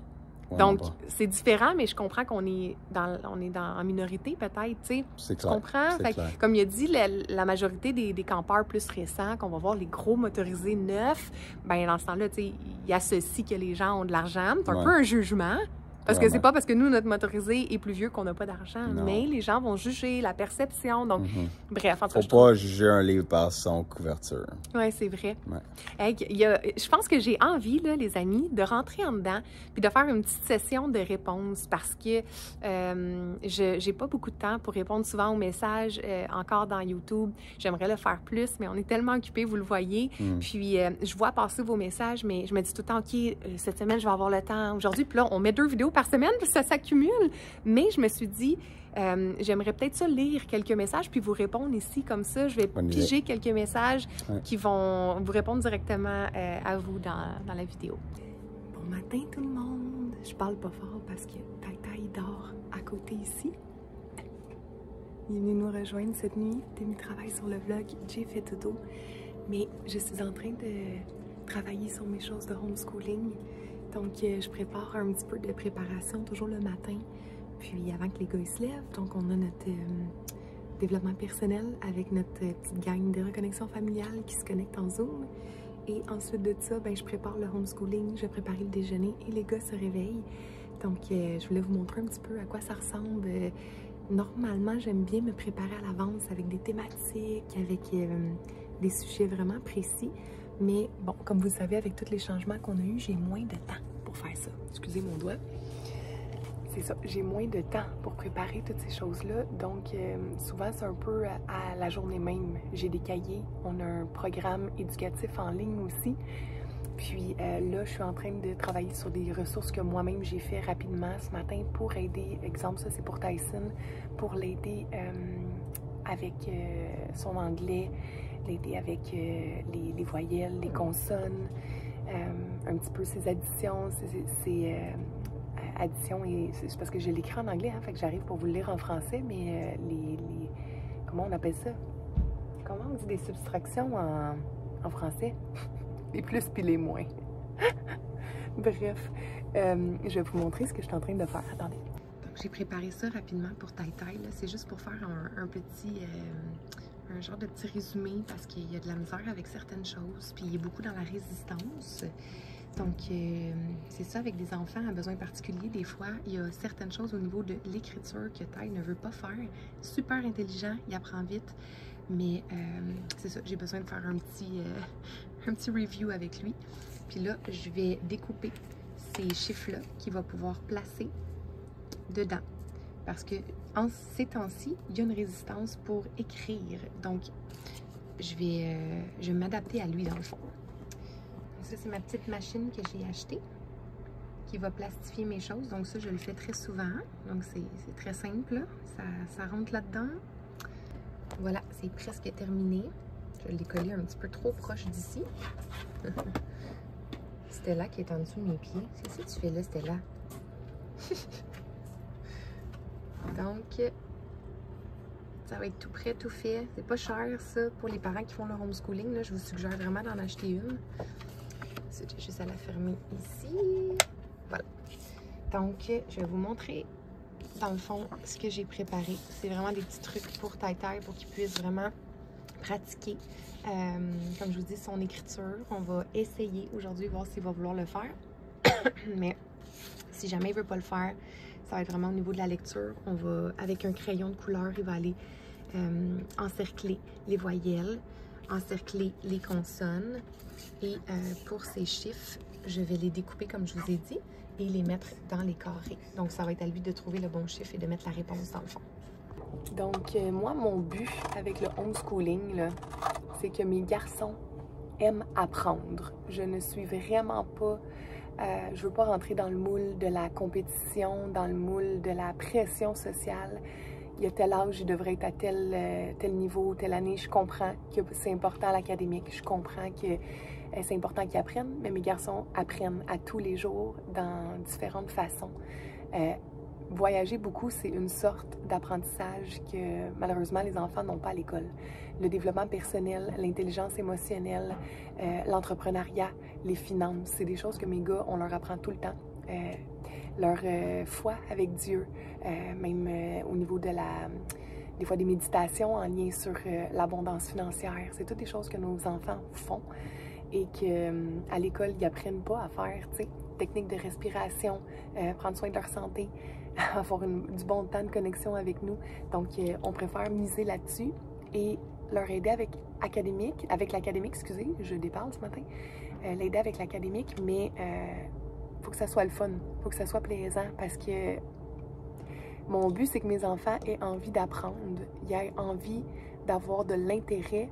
Donc, c'est différent, mais je comprends qu'on est en minorité, peut-être, tu sais. Tu comprends? Fait que, comme il a dit, la majorité des campeurs plus récents, qu'on va voir les gros motorisés neufs, ben dans ce temps-là, tu sais, il associe que les gens ont de l'argent. C'est un peu un jugement. Parce que c'est pas parce que nous, notre motorisé est plus vieux qu'on n'a pas d'argent, mais les gens vont juger la perception. Donc, bref, en tout cas, faut pas juger un livre par son couverture. Oui, c'est vrai. Hey, je pense que j'ai envie, là, les amis, de rentrer en dedans puis de faire une petite session de réponses parce que j'ai pas beaucoup de temps pour répondre souvent aux messages encore dans YouTube. J'aimerais le faire plus, mais on est tellement occupés, vous le voyez. Puis, je vois passer vos messages, mais je me dis tout le temps, OK, cette semaine, je vais avoir le temps aujourd'hui. Puis là, on met 2 vidéos par semaine, puis ça s'accumule. Mais je me suis dit, j'aimerais peut-être ça lire quelques messages, puis vous répondre ici, comme ça. Je vais piger quelques messages qui vont vous répondre directement à vous dans la vidéo. Bon matin tout le monde! Je parle pas fort parce que Tata, il dort à côté ici. Il est venu nous rejoindre cette nuit. Tim travaille sur le vlog. J'ai fait tout d'eau. Mais je suis en train de travailler sur mes choses de homeschooling. Donc, je prépare un petit peu de préparation, toujours le matin, puis avant que les gars se lèvent. Donc, on a notre développement personnel avec notre petite gang de reconnexion familiale qui se connecte en Zoom. Et ensuite de ça, ben, je prépare le homeschooling, je vais préparer le déjeuner et les gars se réveillent. Donc, je voulais vous montrer un petit peu à quoi ça ressemble. Normalement, j'aime bien me préparer à l'avance avec des thématiques, avec des sujets vraiment précis. Mais bon, comme vous le savez, avec tous les changements qu'on a eus, j'ai moins de temps pour faire ça. Excusez mon doigt. C'est ça, j'ai moins de temps pour préparer toutes ces choses-là. Donc, souvent, c'est un peu à la journée même. J'ai des cahiers, on a un programme éducatif en ligne aussi. Puis là, je suis en train de travailler sur des ressources que moi-même j'ai fait rapidement ce matin pour aider. Exemple, ça c'est pour Tyson, pour l'aider avec son anglais, l'aider avec les voyelles, les consonnes, un petit peu ses additions, ses additions, et c'est parce que je l'écris en anglais, hein, fait que j'arrive pour vous le lire en français, mais comment on appelle ça? Comment on dit des subtractions en français? Les plus puis les moins. Bref, je vais vous montrer ce que je suis en train de faire. Attendez. Donc, j'ai préparé ça rapidement pour Tai Tai. C'est juste pour faire un petit... un genre de petit résumé parce qu'il y a de la misère avec certaines choses, puis il est beaucoup dans la résistance. Donc, c'est ça, avec des enfants à besoins particuliers, des fois, il y a certaines choses au niveau de l'écriture que Tai ne veut pas faire. Super intelligent, il apprend vite, mais c'est ça, j'ai besoin de faire un petit review avec lui. Puis là, je vais découper ces chiffres-là qu'il va pouvoir placer dedans. Parce que en ces temps-ci, il y a une résistance pour écrire. Donc, je vais m'adapter à lui dans le fond. Donc ça, c'est ma petite machine que j'ai achetée qui va plastifier mes choses. Donc ça, je le fais très souvent. Donc c'est très simple. Ça rentre là-dedans. Voilà, c'est presque terminé. Je l'ai collé un petit peu trop proche d'ici. Stella qui est en dessous de mes pieds. Qu'est-ce que tu fais là, Stella? Donc, ça va être tout prêt, tout fait. C'est pas cher, ça, pour les parents qui font leur homeschooling. Là, je vous suggère vraiment d'en acheter une. C'est juste à la fermer ici. Voilà. Donc, je vais vous montrer, dans le fond, ce que j'ai préparé. C'est vraiment des petits trucs pour Tai Tai, pour qu'il puisse vraiment pratiquer. Comme je vous dis, son écriture. On va essayer aujourd'hui, voir s'il va vouloir le faire. Mais si jamais il veut pas le faire, ça va être vraiment au niveau de la lecture. On va, avec un crayon de couleur, il va aller encercler les voyelles, encercler les consonnes. Et pour ces chiffres, je vais les découper comme je vous ai dit et les mettre dans les carrés. Donc, ça va être à lui de trouver le bon chiffre et de mettre la réponse dans le fond. Donc, moi, mon but avec le homeschooling, c'est que mes garçons aiment apprendre. Je ne suis vraiment pas... je veux pas rentrer dans le moule de la compétition, dans le moule de la pression sociale. Il y a tel âge, il devrait être à tel niveau, telle année. Je comprends que c'est important l'académique. Je comprends que c'est important qu'ils apprennent, mais mes garçons apprennent à tous les jours dans différentes façons. Voyager beaucoup, c'est une sorte d'apprentissage que malheureusement les enfants n'ont pas à l'école. Le développement personnel, l'intelligence émotionnelle, l'entrepreneuriat, les finances, c'est des choses que mes gars, on leur apprend tout le temps. Leur foi avec Dieu, même au niveau de des fois des méditations en lien sur l'abondance financière. C'est toutes des choses que nos enfants font et qu'à l'école, ils n'apprennent pas à faire, tu sais, techniques de respiration, prendre soin de leur santé, avoir du bon temps de connexion avec nous. Donc, on préfère miser là-dessus et leur aider avec l'académique, excusez, je déparle ce matin, l'aider avec l'académique, mais faut que ça soit le fun, faut que ça soit plaisant parce que mon but, c'est que mes enfants aient envie d'apprendre, ils aient envie d'avoir de l'intérêt,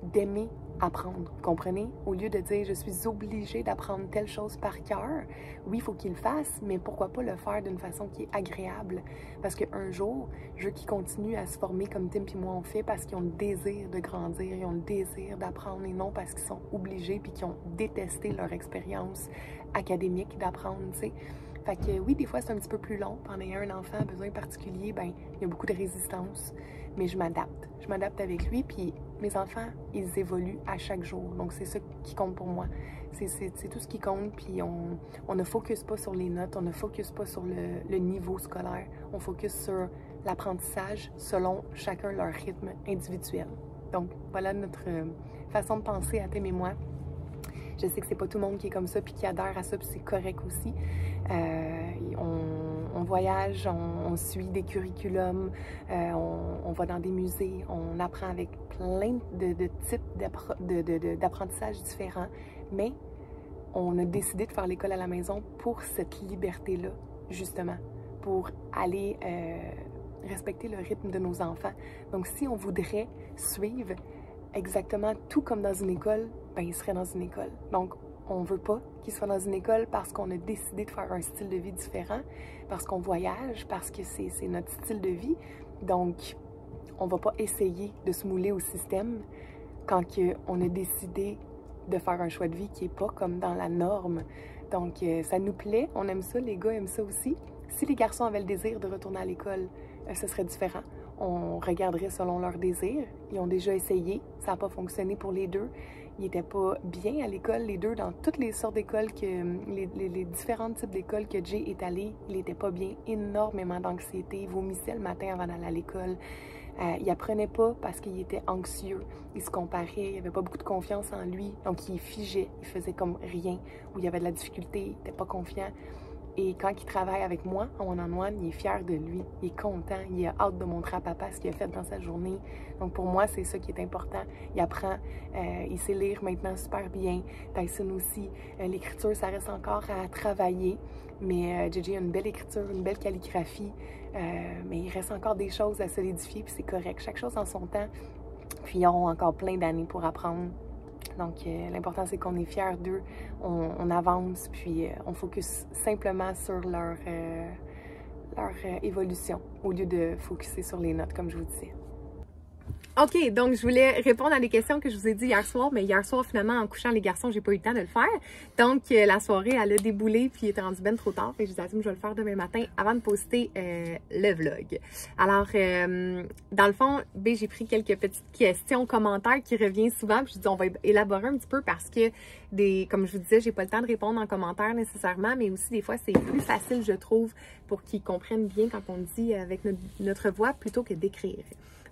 d'aimer apprendre, vous comprenez? Au lieu de dire « je suis obligée d'apprendre telle chose par cœur », oui, il faut qu'ils le fassent, mais pourquoi pas le faire d'une façon qui est agréable? Parce qu'un jour, je veux qu'ils continuent à se former comme Tim et moi on fait parce qu'ils ont le désir de grandir, ils ont le désir d'apprendre et non parce qu'ils sont obligés puis qu'ils ont détesté leur expérience académique d'apprendre, tu sais. Fait que oui, des fois, c'est un petit peu plus long. Pendant un enfant à besoin particulier, ben il y a beaucoup de résistance. Mais je m'adapte. Je m'adapte avec lui. Puis mes enfants, ils évoluent à chaque jour. Donc, c'est ça qui compte pour moi. C'est tout ce qui compte. Puis on ne focus pas sur les notes. On ne focus pas sur le niveau scolaire. On focus sur l'apprentissage selon chacun leur rythme individuel. Donc, voilà notre façon de penser à Tim et moi. Je sais que c'est pas tout le monde qui est comme ça puis qui adhère à ça, puis c'est correct aussi. On voyage, on suit des curriculums, on va dans des musées, on apprend avec plein de types d'apprentissage différents, mais on a décidé de faire l'école à la maison pour cette liberté-là, justement, pour aller respecter le rythme de nos enfants. Donc, si on voudrait suivre exactement tout comme dans une école, ben, il serait dans une école. Donc, on veut pas qu'il soit dans une école parce qu'on a décidé de faire un style de vie différent, parce qu'on voyage, parce que c'est notre style de vie. Donc, on va pas essayer de se mouler au système quand on a décidé de faire un choix de vie qui est pas comme dans la norme. Donc, ça nous plaît, on aime ça, les gars aiment ça aussi. Si les garçons avaient le désir de retourner à l'école, ce serait différent. On regarderait selon leur désir. Ils ont déjà essayé, ça n'a pas fonctionné pour les deux. Ils n'étaient pas bien à l'école, les deux, dans toutes les sortes d'écoles, les différents types d'écoles que Jay est allé. Il n'était pas bien, énormément d'anxiété, il vomissait le matin avant d'aller à l'école. Il apprenait pas parce qu'il était anxieux, il se comparait, il n'avait pas beaucoup de confiance en lui, donc il figeait, il faisait comme rien, où il y avait de la difficulté, il n'était pas confiant. Et quand il travaille avec moi, en one-on-one, il est fier de lui, il est content, il a hâte de montrer à papa ce qu'il a fait dans sa journée. Donc pour moi, c'est ça qui est important. Il apprend, il sait lire maintenant super bien. Tyson aussi, l'écriture, ça reste encore à travailler. Mais JJ a une belle écriture, une belle calligraphie. Mais il reste encore des choses à solidifier, puis c'est correct. Chaque chose en son temps. Puis ils auront encore plein d'années pour apprendre. Donc, l'important, c'est qu'on est fiers d'eux, on avance, puis on focus simplement sur leur évolution, au lieu de focuser sur les notes, comme je vous disais. OK, donc je voulais répondre à des questions que je vous ai dit hier soir, mais hier soir, finalement, en couchant les garçons, j'ai pas eu le temps de le faire. Donc, la soirée, elle a déboulé, puis il était rendu ben trop tard. Fait que je vous ai dit, je vais le faire demain matin avant de poster le vlog. Alors, dans le fond, j'ai pris quelques petites questions, commentaires qui reviennent souvent. Puis je dis, on va élaborer un petit peu parce que, comme je vous disais, j'ai pas le temps de répondre en commentaire nécessairement, mais aussi des fois, c'est plus facile, je trouve, pour qu'ils comprennent bien quand on dit avec notre voix plutôt que d'écrire.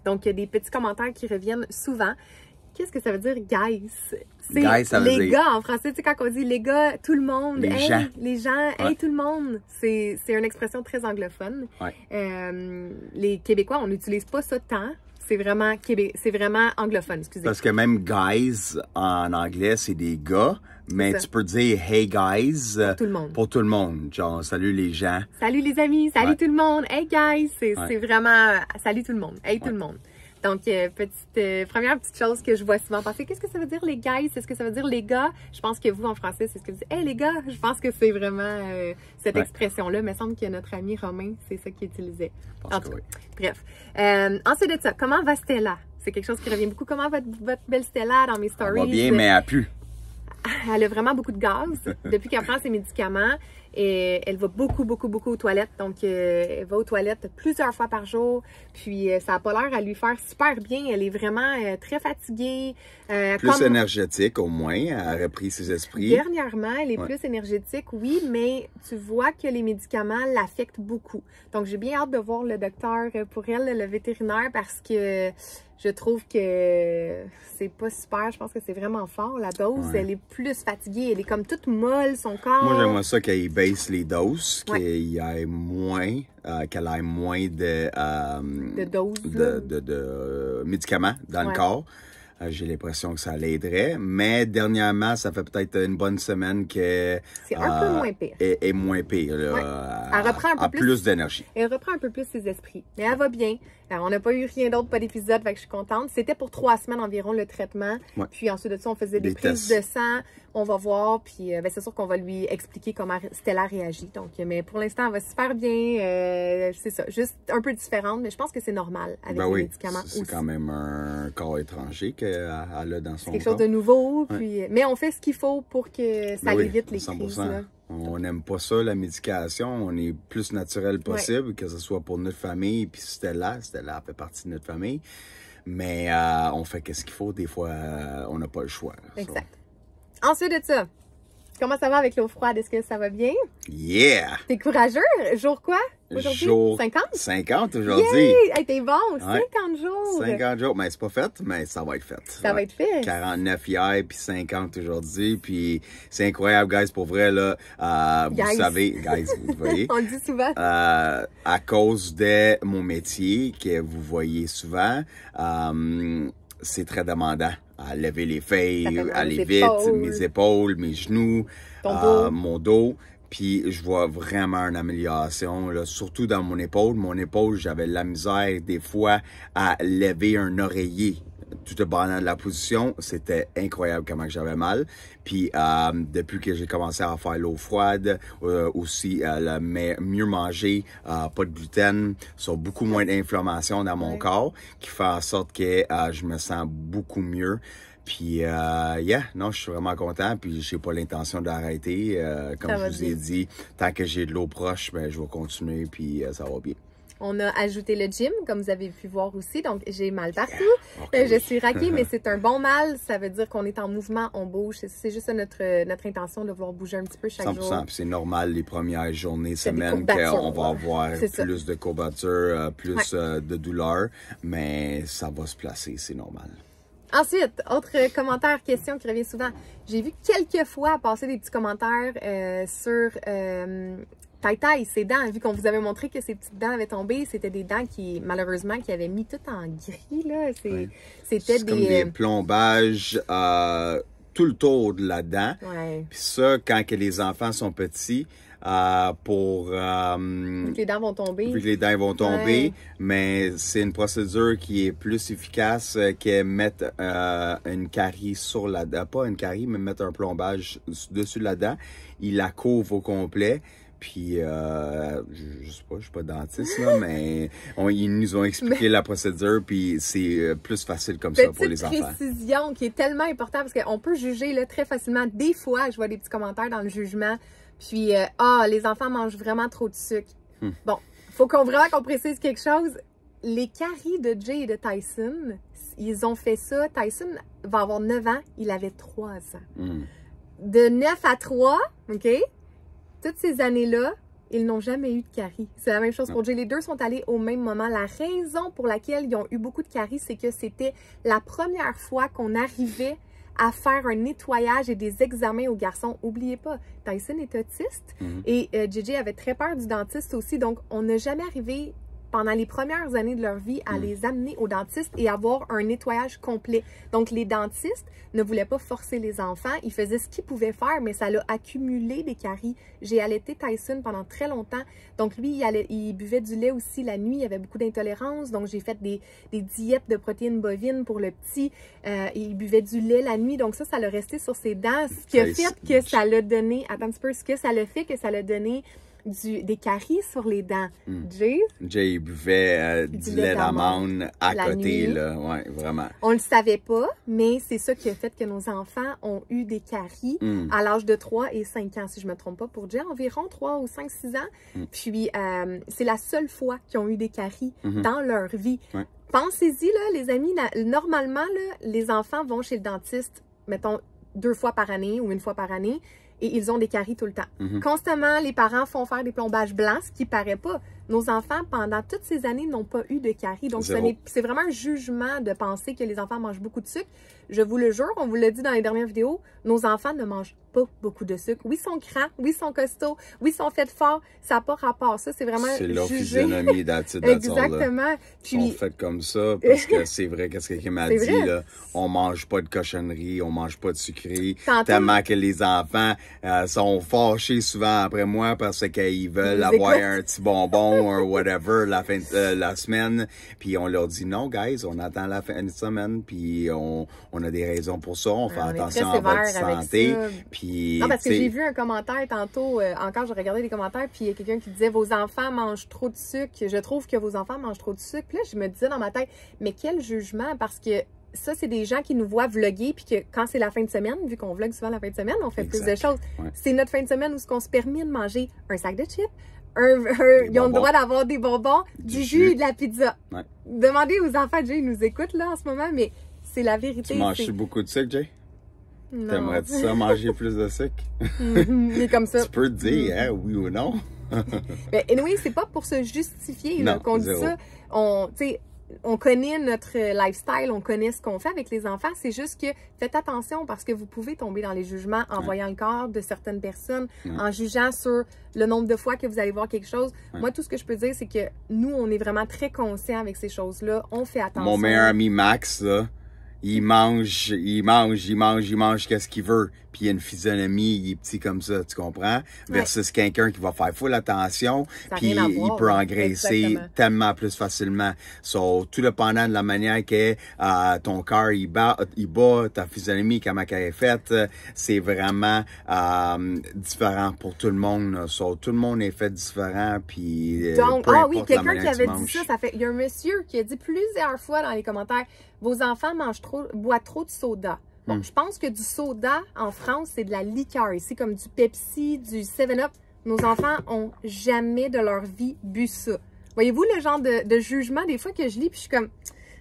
Donc, il y a des petits commentaires qui reviennent souvent. Qu'est-ce que ça veut dire, guys? Guys, ça veut les dire... gars, en français, tu sais, quand on dit les gars, tout le monde, les hey, gens, les gens, ouais. Hey, tout le monde. C'est une expression très anglophone. Ouais. Les Québécois, on n'utilise pas ça tant. C'est vraiment anglophone, excusez. Parce que même guys, en anglais, c'est des gars, mais tu peux dire hey guys pour tout le monde. Pour tout le monde. Genre, salut les gens. Salut les amis, salut ouais. tout le monde, hey guys. C'est vraiment salut tout le monde, hey tout le monde. Donc, première petite chose que je vois souvent passer, qu'est-ce que ça veut dire les guys? Est-ce que ça veut dire les gars? Je pense que vous, en français, c'est ce que vous dites. Hey les gars! Je pense que c'est vraiment cette expression-là. Il me semble que notre ami Romain, c'est ça qu'il utilisait. En tout cas, bref. Ensuite de ça, comment va Stella? C'est quelque chose qui revient beaucoup. Comment va votre belle Stella dans mes stories? Elle va bien, mais elle pue. Elle a vraiment beaucoup de gaz depuis qu'elle prend ses médicaments. Et elle va beaucoup aux toilettes. Donc, elle va aux toilettes plusieurs fois par jour. Puis, ça n'a pas l'air à lui faire super bien. Elle est vraiment très fatiguée. Plus énergétique, au moins. Elle a repris ses esprits. Dernièrement, elle est plus énergétique, oui, mais tu vois que les médicaments l'affectent beaucoup. Donc, j'ai bien hâte de voir le docteur pour elle, le vétérinaire, parce que je trouve que c'est pas super. Je pense que c'est vraiment fort, la dose. Elle est plus fatiguée. Elle est comme toute molle, son corps. Moi, j'aimerais ça qu'elle baisse les doses, qu'elle ait moins, de doses, de médicaments dans le corps. J'ai l'impression que ça l'aiderait. Mais dernièrement, ça fait peut-être une bonne semaine que c'est un peu moins pire. Est moins pire. Là, elle reprend un peu plus d'énergie. Elle reprend un peu plus ses esprits. Mais elle va bien. Alors, on n'a pas eu rien d'autre, pas d'épisode, fait que je suis contente. C'était pour 3 semaines environ le traitement. Puis ensuite de ça, on faisait des prises de sang. On va voir. Puis c'est sûr qu'on va lui expliquer comment Stella réagit. Donc, mais pour l'instant, elle va super bien. C'est ça. Juste un peu différente, mais je pense que c'est normal avec les médicaments aussi. C'est quand même un corps étranger qu'elle a dans son corps. Quelque chose de nouveau. Puis, mais on fait ce qu'il faut pour que ça évite les crises. Là. On n'aime pas ça, la médication. On est plus naturel possible, que ce soit pour notre famille. Puis Stella fait partie de notre famille. Mais on fait qu'est-ce qu'il faut. Des fois, on n'a pas le choix. Là, exact. Ensuite de ça, comment ça va avec l'eau froide? Est-ce que ça va bien? Yeah! T'es courageux? Jour quoi? Aujourd'hui? 50? 50 aujourd'hui. Yeah! Hey, t'es bon! 50 jours! 50 jours. Mais c'est pas fait, mais ça va être fait. Ça va être fait. 49 hier, puis 50 aujourd'hui. Puis c'est incroyable, guys, pour vrai, là. Vous savez, guys, vous voyez. On le dit souvent. À cause de mon métier, que vous voyez souvent, c'est très demandant. À lever les feuilles, à aller vite, mes épaules, mes genoux, mon dos. Puis je vois vraiment une amélioration, là, surtout dans mon épaule. Mon épaule, j'avais de la misère des fois à lever un oreiller tout dépendant de la position, c'était incroyable comment j'avais mal. Puis depuis que j'ai commencé à faire l'eau froide, aussi mieux manger, pas de gluten, beaucoup moins d'inflammation dans mon corps, qui fait en sorte que je me sens beaucoup mieux. Puis, non, je suis vraiment content. Puis, j'ai pas l'intention d'arrêter. Comme je vous ai dit, tant que j'ai de l'eau proche, ben, je vais continuer. Puis, ça va bien. On a ajouté le gym, comme vous avez pu voir aussi. Donc, j'ai mal partout. Je suis raquée, mais c'est un bon mal. Ça veut dire qu'on est en mouvement, on bouge. C'est juste notre intention de vouloir bouger un petit peu chaque 100%, jour. 100%. Puis c'est normal les premières journées, semaines, qu'on va avoir plus de courbatures, plus de douleur. Mais ça va se placer, c'est normal. Ensuite, autre commentaire, question qui revient souvent. J'ai vu quelques fois passer des petits commentaires sur Tai, ses dents. Vu qu'on vous avait montré que ses petites dents avaient tombé, c'était des dents qui, malheureusement, qui avaient mis tout en gris, là. C'était comme des plombages tout le tour de la dent. Puis ça, quand que les enfants sont petits, vu que les dents vont tomber. Vu que les dents vont tomber, mais c'est une procédure qui est plus efficace que mettre une carie sur la dent. Pas une carie, mais mettre un plombage dessus la dent. Il la couvre au complet. Puis, je sais pas, je suis pas dentiste, là, mais ils nous ont expliqué la procédure, puis c'est plus facile comme ça pour les enfants. Petite précision qui est tellement importante, parce qu'on peut juger là, très facilement. Des fois, je vois des petits commentaires dans le jugement. Puis, les enfants mangent vraiment trop de sucre. Bon, faut vraiment qu'on précise quelque chose. Les caries de Jay et de Tyson, ils ont fait ça. Tyson va avoir 9 ans, il avait 3 ans. De 9 à 3, OK? Toutes ces années-là, ils n'ont jamais eu de caries. C'est la même chose pour Jay. Les deux sont allés au même moment. La raison pour laquelle ils ont eu beaucoup de caries, c'est que c'était la première fois qu'on arrivait à faire un nettoyage et des examens aux garçons. Oubliez pas, Tyson est autiste et JJ avait très peur du dentiste aussi. Donc, on n'a jamais arrivé pendant les premières années de leur vie à les amener au dentiste et avoir un nettoyage complet. Donc, les dentistes ne voulaient pas forcer les enfants. Ils faisaient ce qu'ils pouvaient faire, mais ça l'a accumulé des caries. J'ai allaité Tyson pendant très longtemps. Donc, lui, il buvait du lait aussi la nuit. Il avait beaucoup d'intolérance. Donc, j'ai fait des diètes de protéines bovines pour le petit. Il buvait du lait la nuit. Donc, ça l'a resté sur ses dents. Ce qui a fait que ça l'a donné... Attends un petit peu. Ce que ça l'a fait que ça l'a donné... des caries sur les dents. Jay, il buvait du lait d'amande à côté, là. Ouais, vraiment. On le savait pas, mais c'est ça qui a fait que nos enfants ont eu des caries à l'âge de 3 et 5 ans, si je me trompe pas, pour Jay, environ 3 ou 5, 6 ans. Puis, c'est la seule fois qu'ils ont eu des caries dans leur vie. Pensez-y, là, les amis, normalement, là, les enfants vont chez le dentiste, mettons, 2 fois par année ou 1 fois par année, et ils ont des caries tout le temps. Constamment, les parents font faire des plombages blancs, ce qui paraît pas. Nos enfants, pendant toutes ces années, n'ont pas eu de caries. Donc, c'est vraiment un jugement de penser que les enfants mangent beaucoup de sucre. Je vous le jure, on vous l'a dit dans les dernières vidéos, nos enfants ne mangent pas beaucoup de sucre. Oui, ils sont grands, oui, ils sont costauds, oui, ils sont faits forts. Ça n'a pas rapport. Ça, c'est vraiment c'est leur physionomie d'attitude. Exactement. Puis, ils sont faits comme ça parce que c'est vrai, qu'est-ce que quelqu'un m'a dit, là, on mange pas de cochonnerie, on mange pas de sucrerie. Tellement que les enfants sont fâchés souvent après moi parce qu'ils veulent avoir un petit bonbon ou whatever la fin de la semaine. Puis on leur dit non, guys, on attend la fin de semaine. Puis on a des raisons pour ça. On fait attention à votre santé. Puis, non, parce que j'ai vu un commentaire tantôt, encore, je regardais les commentaires, puis il y a quelqu'un qui disait vos enfants mangent trop de sucre. Je trouve que vos enfants mangent trop de sucre. Puis là, je me disais dans ma tête, mais quel jugement, parce que ça, c'est des gens qui nous voient vlogger, puis que quand c'est la fin de semaine, vu qu'on vlog souvent la fin de semaine, on fait plus de choses. C'est notre fin de semaine où on se permet de manger un sac de chips, ils ont le droit d'avoir des bonbons, du jus, de la pizza. Demandez aux enfants, Jay, ils nous écoutent là en ce moment, mais c'est la vérité. Tu manges beaucoup de sucre, Jay? T'aimerais-tu ça manger plus de sucre? Mais comme ça. Tu peux te dire, hein, oui ou non? Mais anyway, c'est pas pour se justifier qu'on dit ça. On connaît notre lifestyle, on connaît ce qu'on fait avec les enfants. C'est juste que faites attention parce que vous pouvez tomber dans les jugements en voyant le corps de certaines personnes, en jugeant sur le nombre de fois que vous allez voir quelque chose. Moi, tout ce que je peux dire, c'est que nous, on est vraiment très conscients avec ces choses-là. On fait attention. Mon meilleur ami Max, là, il mange qu'est-ce qu'il veut. Puis il a une physionomie, il est petit comme ça, tu comprends? Versus quelqu'un qui va faire full attention, puis il peut engraisser tellement plus facilement. So, tout dépendant de la manière que ton corps, il bat, ta physionomie, comment elle est faite, c'est vraiment différent pour tout le monde. So, tout le monde est fait différent, puis donc, oui, quelqu'un qui avait dit ça fait... Il y a un monsieur qui a dit plusieurs fois dans les commentaires, vos enfants boivent trop de soda. Bon, je pense que du soda, en France, c'est de la liqueur. Ici, comme du Pepsi, du 7-Up. Nos enfants ont jamais de leur vie bu ça. Voyez-vous le genre de jugement des fois que je lis, puis je suis comme...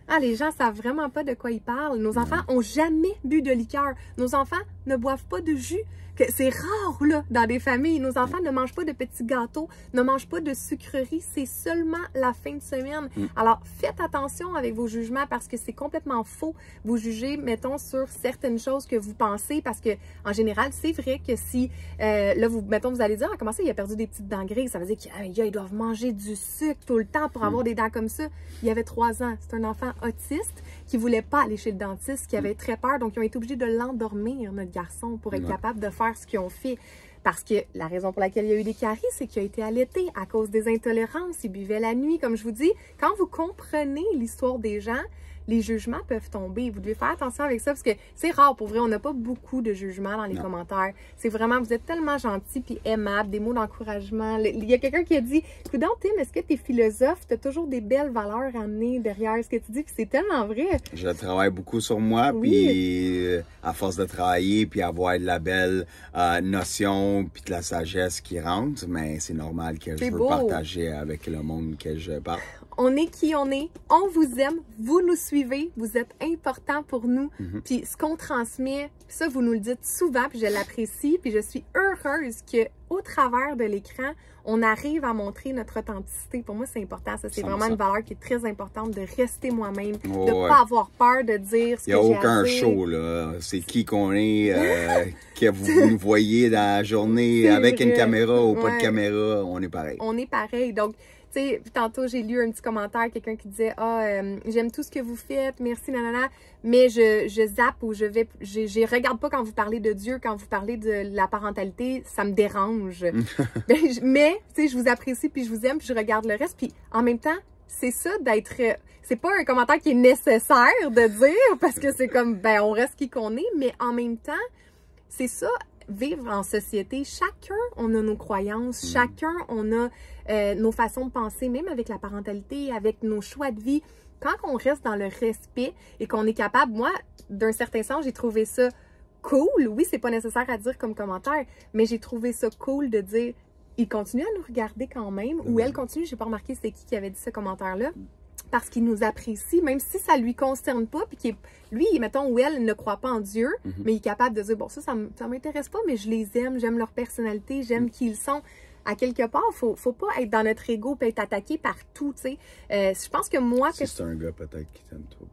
Ah, les gens savent vraiment pas de quoi ils parlent. Nos enfants ont jamais bu de liqueur. Nos enfants ne boivent pas de jus. C'est rare, là, dans des familles. Nos enfants ne mangent pas de petits gâteaux, ne mangent pas de sucreries. C'est seulement la fin de semaine. Alors, faites attention avec vos jugements parce que c'est complètement faux. Vous jugez, mettons, sur certaines choses que vous pensez parce que, en général, c'est vrai que si, là, vous allez dire, comment ça, il a perdu des petites dents grises? Ça veut dire qu'ils doivent manger du sucre tout le temps pour avoir des dents comme ça. Il avait 3 ans. C'est un enfant autiste qui voulait pas aller chez le dentiste, qui avait très peur. Donc, ils ont été obligés de l'endormir, notre garçon, pour être capable de faire ce qu'ils ont fait. Parce que la raison pour laquelle il y a eu des caries, c'est qu'il a été allaité à cause des intolérances. Il buvait la nuit. Comme je vous dis, quand vous comprenez l'histoire des gens, les jugements peuvent tomber. Vous devez faire attention avec ça parce que c'est rare, pour vrai. On n'a pas beaucoup de jugements dans les commentaires. C'est vraiment, vous êtes tellement gentil puis aimable, des mots d'encouragement. Il y a quelqu'un qui a dit, coudonc, Tim, est-ce que tu es philosophe? Tu as toujours des belles valeurs à amener derrière ce que tu dis, puis c'est tellement vrai. Je travaille beaucoup sur moi, puis à force de travailler, puis avoir de la belle notion, puis de la sagesse qui rentre, mais c'est normal que je veux partager avec le monde que je parle. On est qui on est, on vous aime, vous nous suivez, vous êtes important pour nous. Puis ce qu'on transmet, ça vous nous le dites souvent, puis je l'apprécie, puis je suis heureuse qu'au travers de l'écran, on arrive à montrer notre authenticité. Pour moi, c'est important. Ça, c'est vraiment une valeur qui est très importante de rester moi-même, de ne pas avoir peur de dire ce que j'ai à dire. Il n'y a aucun show, là. C'est qui qu'on est, que vous nous voyez dans la journée avec une caméra ou pas de caméra, on est pareil. On est pareil. Donc, tu sais, tantôt, j'ai lu un petit commentaire, quelqu'un qui disait « Ah, j'aime tout ce que vous faites, merci, nanana, mais je zappe ou je regarde pas quand vous parlez de Dieu, quand vous parlez de la parentalité, ça me dérange. » Mais, tu sais, je vous apprécie, puis je vous aime, puis je regarde le reste, puis en même temps, c'est ça d'être... C'est pas un commentaire qui est nécessaire de dire, parce que c'est comme, ben, on reste qui qu'on est, mais en même temps, c'est ça, vivre en société. Chacun, on a nos croyances, chacun, on a nos façons de penser, même avec la parentalité, avec nos choix de vie. Quand on reste dans le respect et qu'on est capable, moi, d'un certain sens, j'ai trouvé ça cool. Oui, c'est pas nécessaire à dire comme commentaire, mais j'ai trouvé ça cool de dire, il continue à nous regarder quand même, ou elle continue, j'ai pas remarqué c'était qui avait dit ce commentaire-là, parce qu'il nous apprécie, même si ça lui concerne pas, puis lui, mettons, ou elle ne croit pas en Dieu, mais il est capable de dire, bon, ça m'intéresse pas, mais je les aime, j'aime leur personnalité, j'aime qui ils sont. À quelque part, faut pas être dans notre ego et être attaqué par tout, tu sais. Je pense que moi... Si c'est un gars, peut-être qui t'aime trop beaucoup.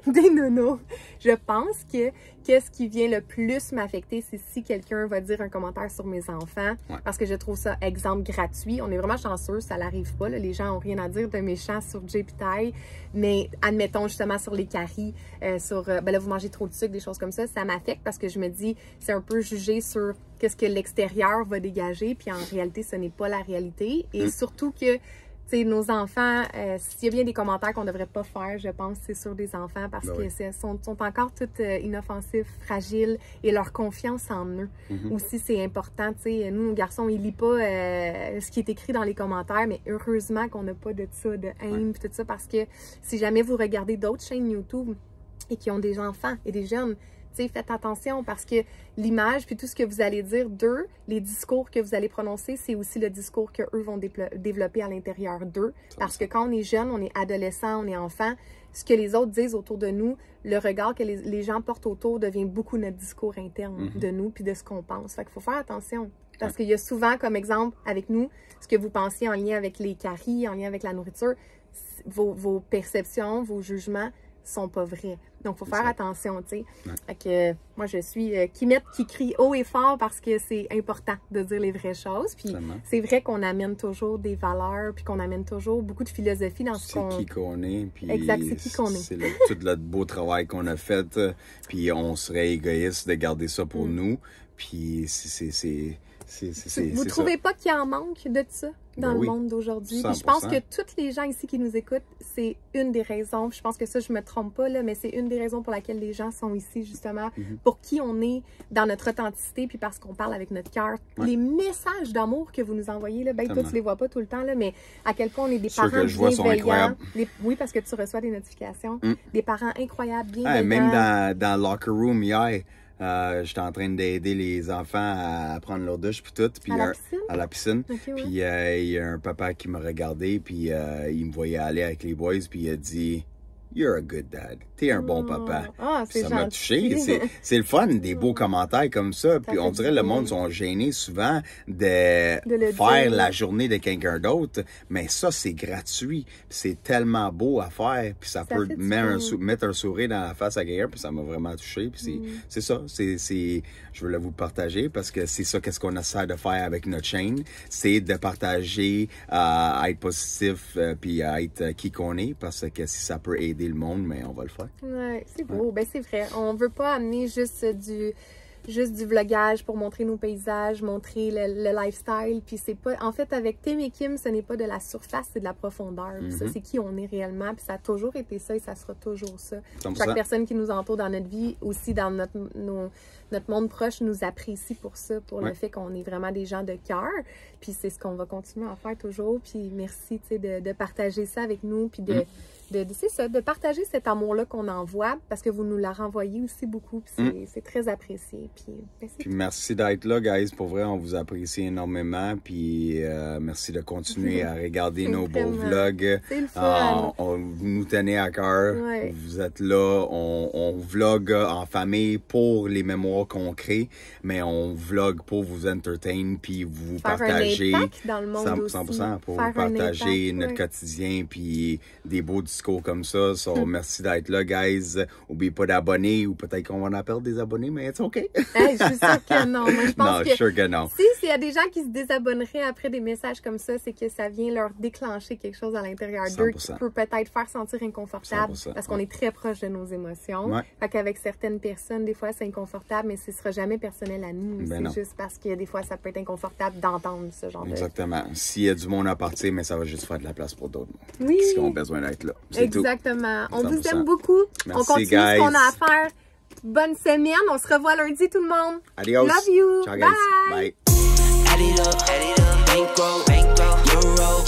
Des nonos. Je pense que qu'est-ce qui vient le plus m'affecter, c'est si quelqu'un va dire un commentaire sur mes enfants, parce que je trouve ça, exemple, gratuit. On est vraiment chanceux, ça n'arrive pas, là. Les gens n'ont rien à dire de méchant sur Jay Pitaille, mais admettons justement sur les caries, ben là, vous mangez trop de sucre, des choses comme ça m'affecte parce que je me dis, c'est un peu jugé sur qu'est-ce que l'extérieur va dégager, puis en réalité, ce n'est pas la réalité. Et surtout que nos enfants, s'il y a bien des commentaires qu'on ne devrait pas faire, je pense, c'est sur des enfants parce que sont encore toutes inoffensifs, fragiles et leur confiance en eux aussi, c'est important. Nous, nos garçons, ils ne lisent pas ce qui est écrit dans les commentaires, mais heureusement qu'on n'a pas de ça, de haine, tout ça, parce que si jamais vous regardez d'autres chaînes YouTube et qui ont des enfants et des jeunes, faites attention parce que l'image puis tout ce que vous allez dire d'eux, les discours que vous allez prononcer, c'est aussi le discours qu'eux vont développer à l'intérieur d'eux. Parce que quand on est jeune, on est adolescent, on est enfant, ce que les autres disent autour de nous, le regard que les gens portent autour devient beaucoup notre discours interne de nous puis de ce qu'on pense. Fait qu'il faut faire attention. Parce qu'il y a souvent, comme exemple, avec nous, ce que vous pensiez en lien avec les caries, en lien avec la nourriture, vos perceptions, vos jugements, sont pas vraies. Donc, il faut faire attention, tu sais. Fait que moi, je suis qui crie haut et fort parce que c'est important de dire les vraies choses. Puis c'est vrai qu'on amène toujours des valeurs, puis qu'on amène toujours beaucoup de philosophie dans ce qu'on... C'est qui qu'on est, puis exact, c'est qui qu'on est. C'est tout le beau travail qu'on a fait, puis on serait égoïste de garder ça pour nous, puis Vous trouvez pas qu'il y en manque de ça dans le monde d'aujourd'hui? Je pense que tous les gens ici qui nous écoutent, c'est une des raisons, je pense que ça, je me trompe pas, là, mais c'est une des raisons pour laquelle les gens sont ici, justement, pour qui on est dans notre authenticité, puis parce qu'on parle avec notre cœur. Les messages d'amour que vous nous envoyez, là, ben, toi, tu les vois pas tout le temps, là, mais à quel point on est des parents bienveillants. Oui, parce que tu reçois des notifications. Des parents incroyables, bienveillants. Même dans le locker room hier, j'étais en train d'aider les enfants à prendre leur douche puis tout, puis à la piscine. Okay, puis il y a un papa qui m'a regardé, puis il me voyait aller avec les boys, puis il a dit You're a good dad. T'es un bon papa. Ça m'a touché. C'est le fun, des beaux commentaires comme ça. Puis on dirait que le monde sont gênés souvent de faire la journée de quelqu'un d'autre. Mais ça, c'est gratuit. C'est tellement beau à faire. Puis ça peut mettre un sourire dans la face à quelqu'un. Puis ça m'a vraiment touché. Puis c'est ça. Je voulais vous le partager parce que c'est ça qu'est-ce qu'on essaie de faire avec notre chaîne. C'est de partager, à être positif, puis à être qui qu'on est. Parce que si ça peut aider le monde, mais on va le faire. Ouais, c'est beau. Ben, c'est vrai. On veut pas amener juste du vlogage pour montrer nos paysages, montrer le lifestyle. Puis c'est pas... En fait, avec Tim et Kim, ce n'est pas de la surface, c'est de la profondeur. Puis ça, c'est qui on est réellement. Puis ça a toujours été ça et ça sera toujours ça. Chaque personne qui nous entoure dans notre vie, aussi dans notre monde proche, nous apprécie pour ça, pour le fait qu'on est vraiment des gens de cœur. Puis c'est ce qu'on va continuer à faire toujours. Puis merci, tu sais, de partager ça avec nous. Puis c'est ça, de partager cet amour-là qu'on envoie, parce que vous nous la renvoyez aussi beaucoup, puis c'est très apprécié. Puis merci d'être là, guys. Pour vrai, on vous apprécie énormément. Puis merci de continuer à regarder nos beaux vlogs. C'est le fun. Vous nous tenez à cœur. Vous êtes là. On vlog en famille pour les mémoires qu'on crée, mais on vlog pour vous entertain, puis vous partager dans le monde 100% pour partager notre quotidien, puis des beaux discours comme ça. Merci d'être là, guys. N'oubliez pas d'abonner, ou peut-être qu'on va en perdre des abonnés, mais c'est OK. Je suis sûre que non. Moi, je pense que non. S'il y a des gens qui se désabonneraient après des messages comme ça, c'est que ça vient leur déclencher quelque chose à l'intérieur d'eux qui peut peut-être faire sentir inconfortable, parce qu'on est très proche de nos émotions. Fait qu'avec certaines personnes, des fois, c'est inconfortable, mais ce ne sera jamais personnel à nous. C'est juste parce que des fois, ça peut être inconfortable d'entendre ce genre Exactement. S'il y a du monde à partir, mais ça va juste faire de la place pour d'autres. Oui. Qui ont besoin d'être là. Exactement. On vous aime beaucoup. Merci, on continue ce qu'on a à faire. Bonne semaine. On se revoit lundi, tout le monde. Adios. Love you. Ciao, guys. Bye. Add it up, bankroll, euro.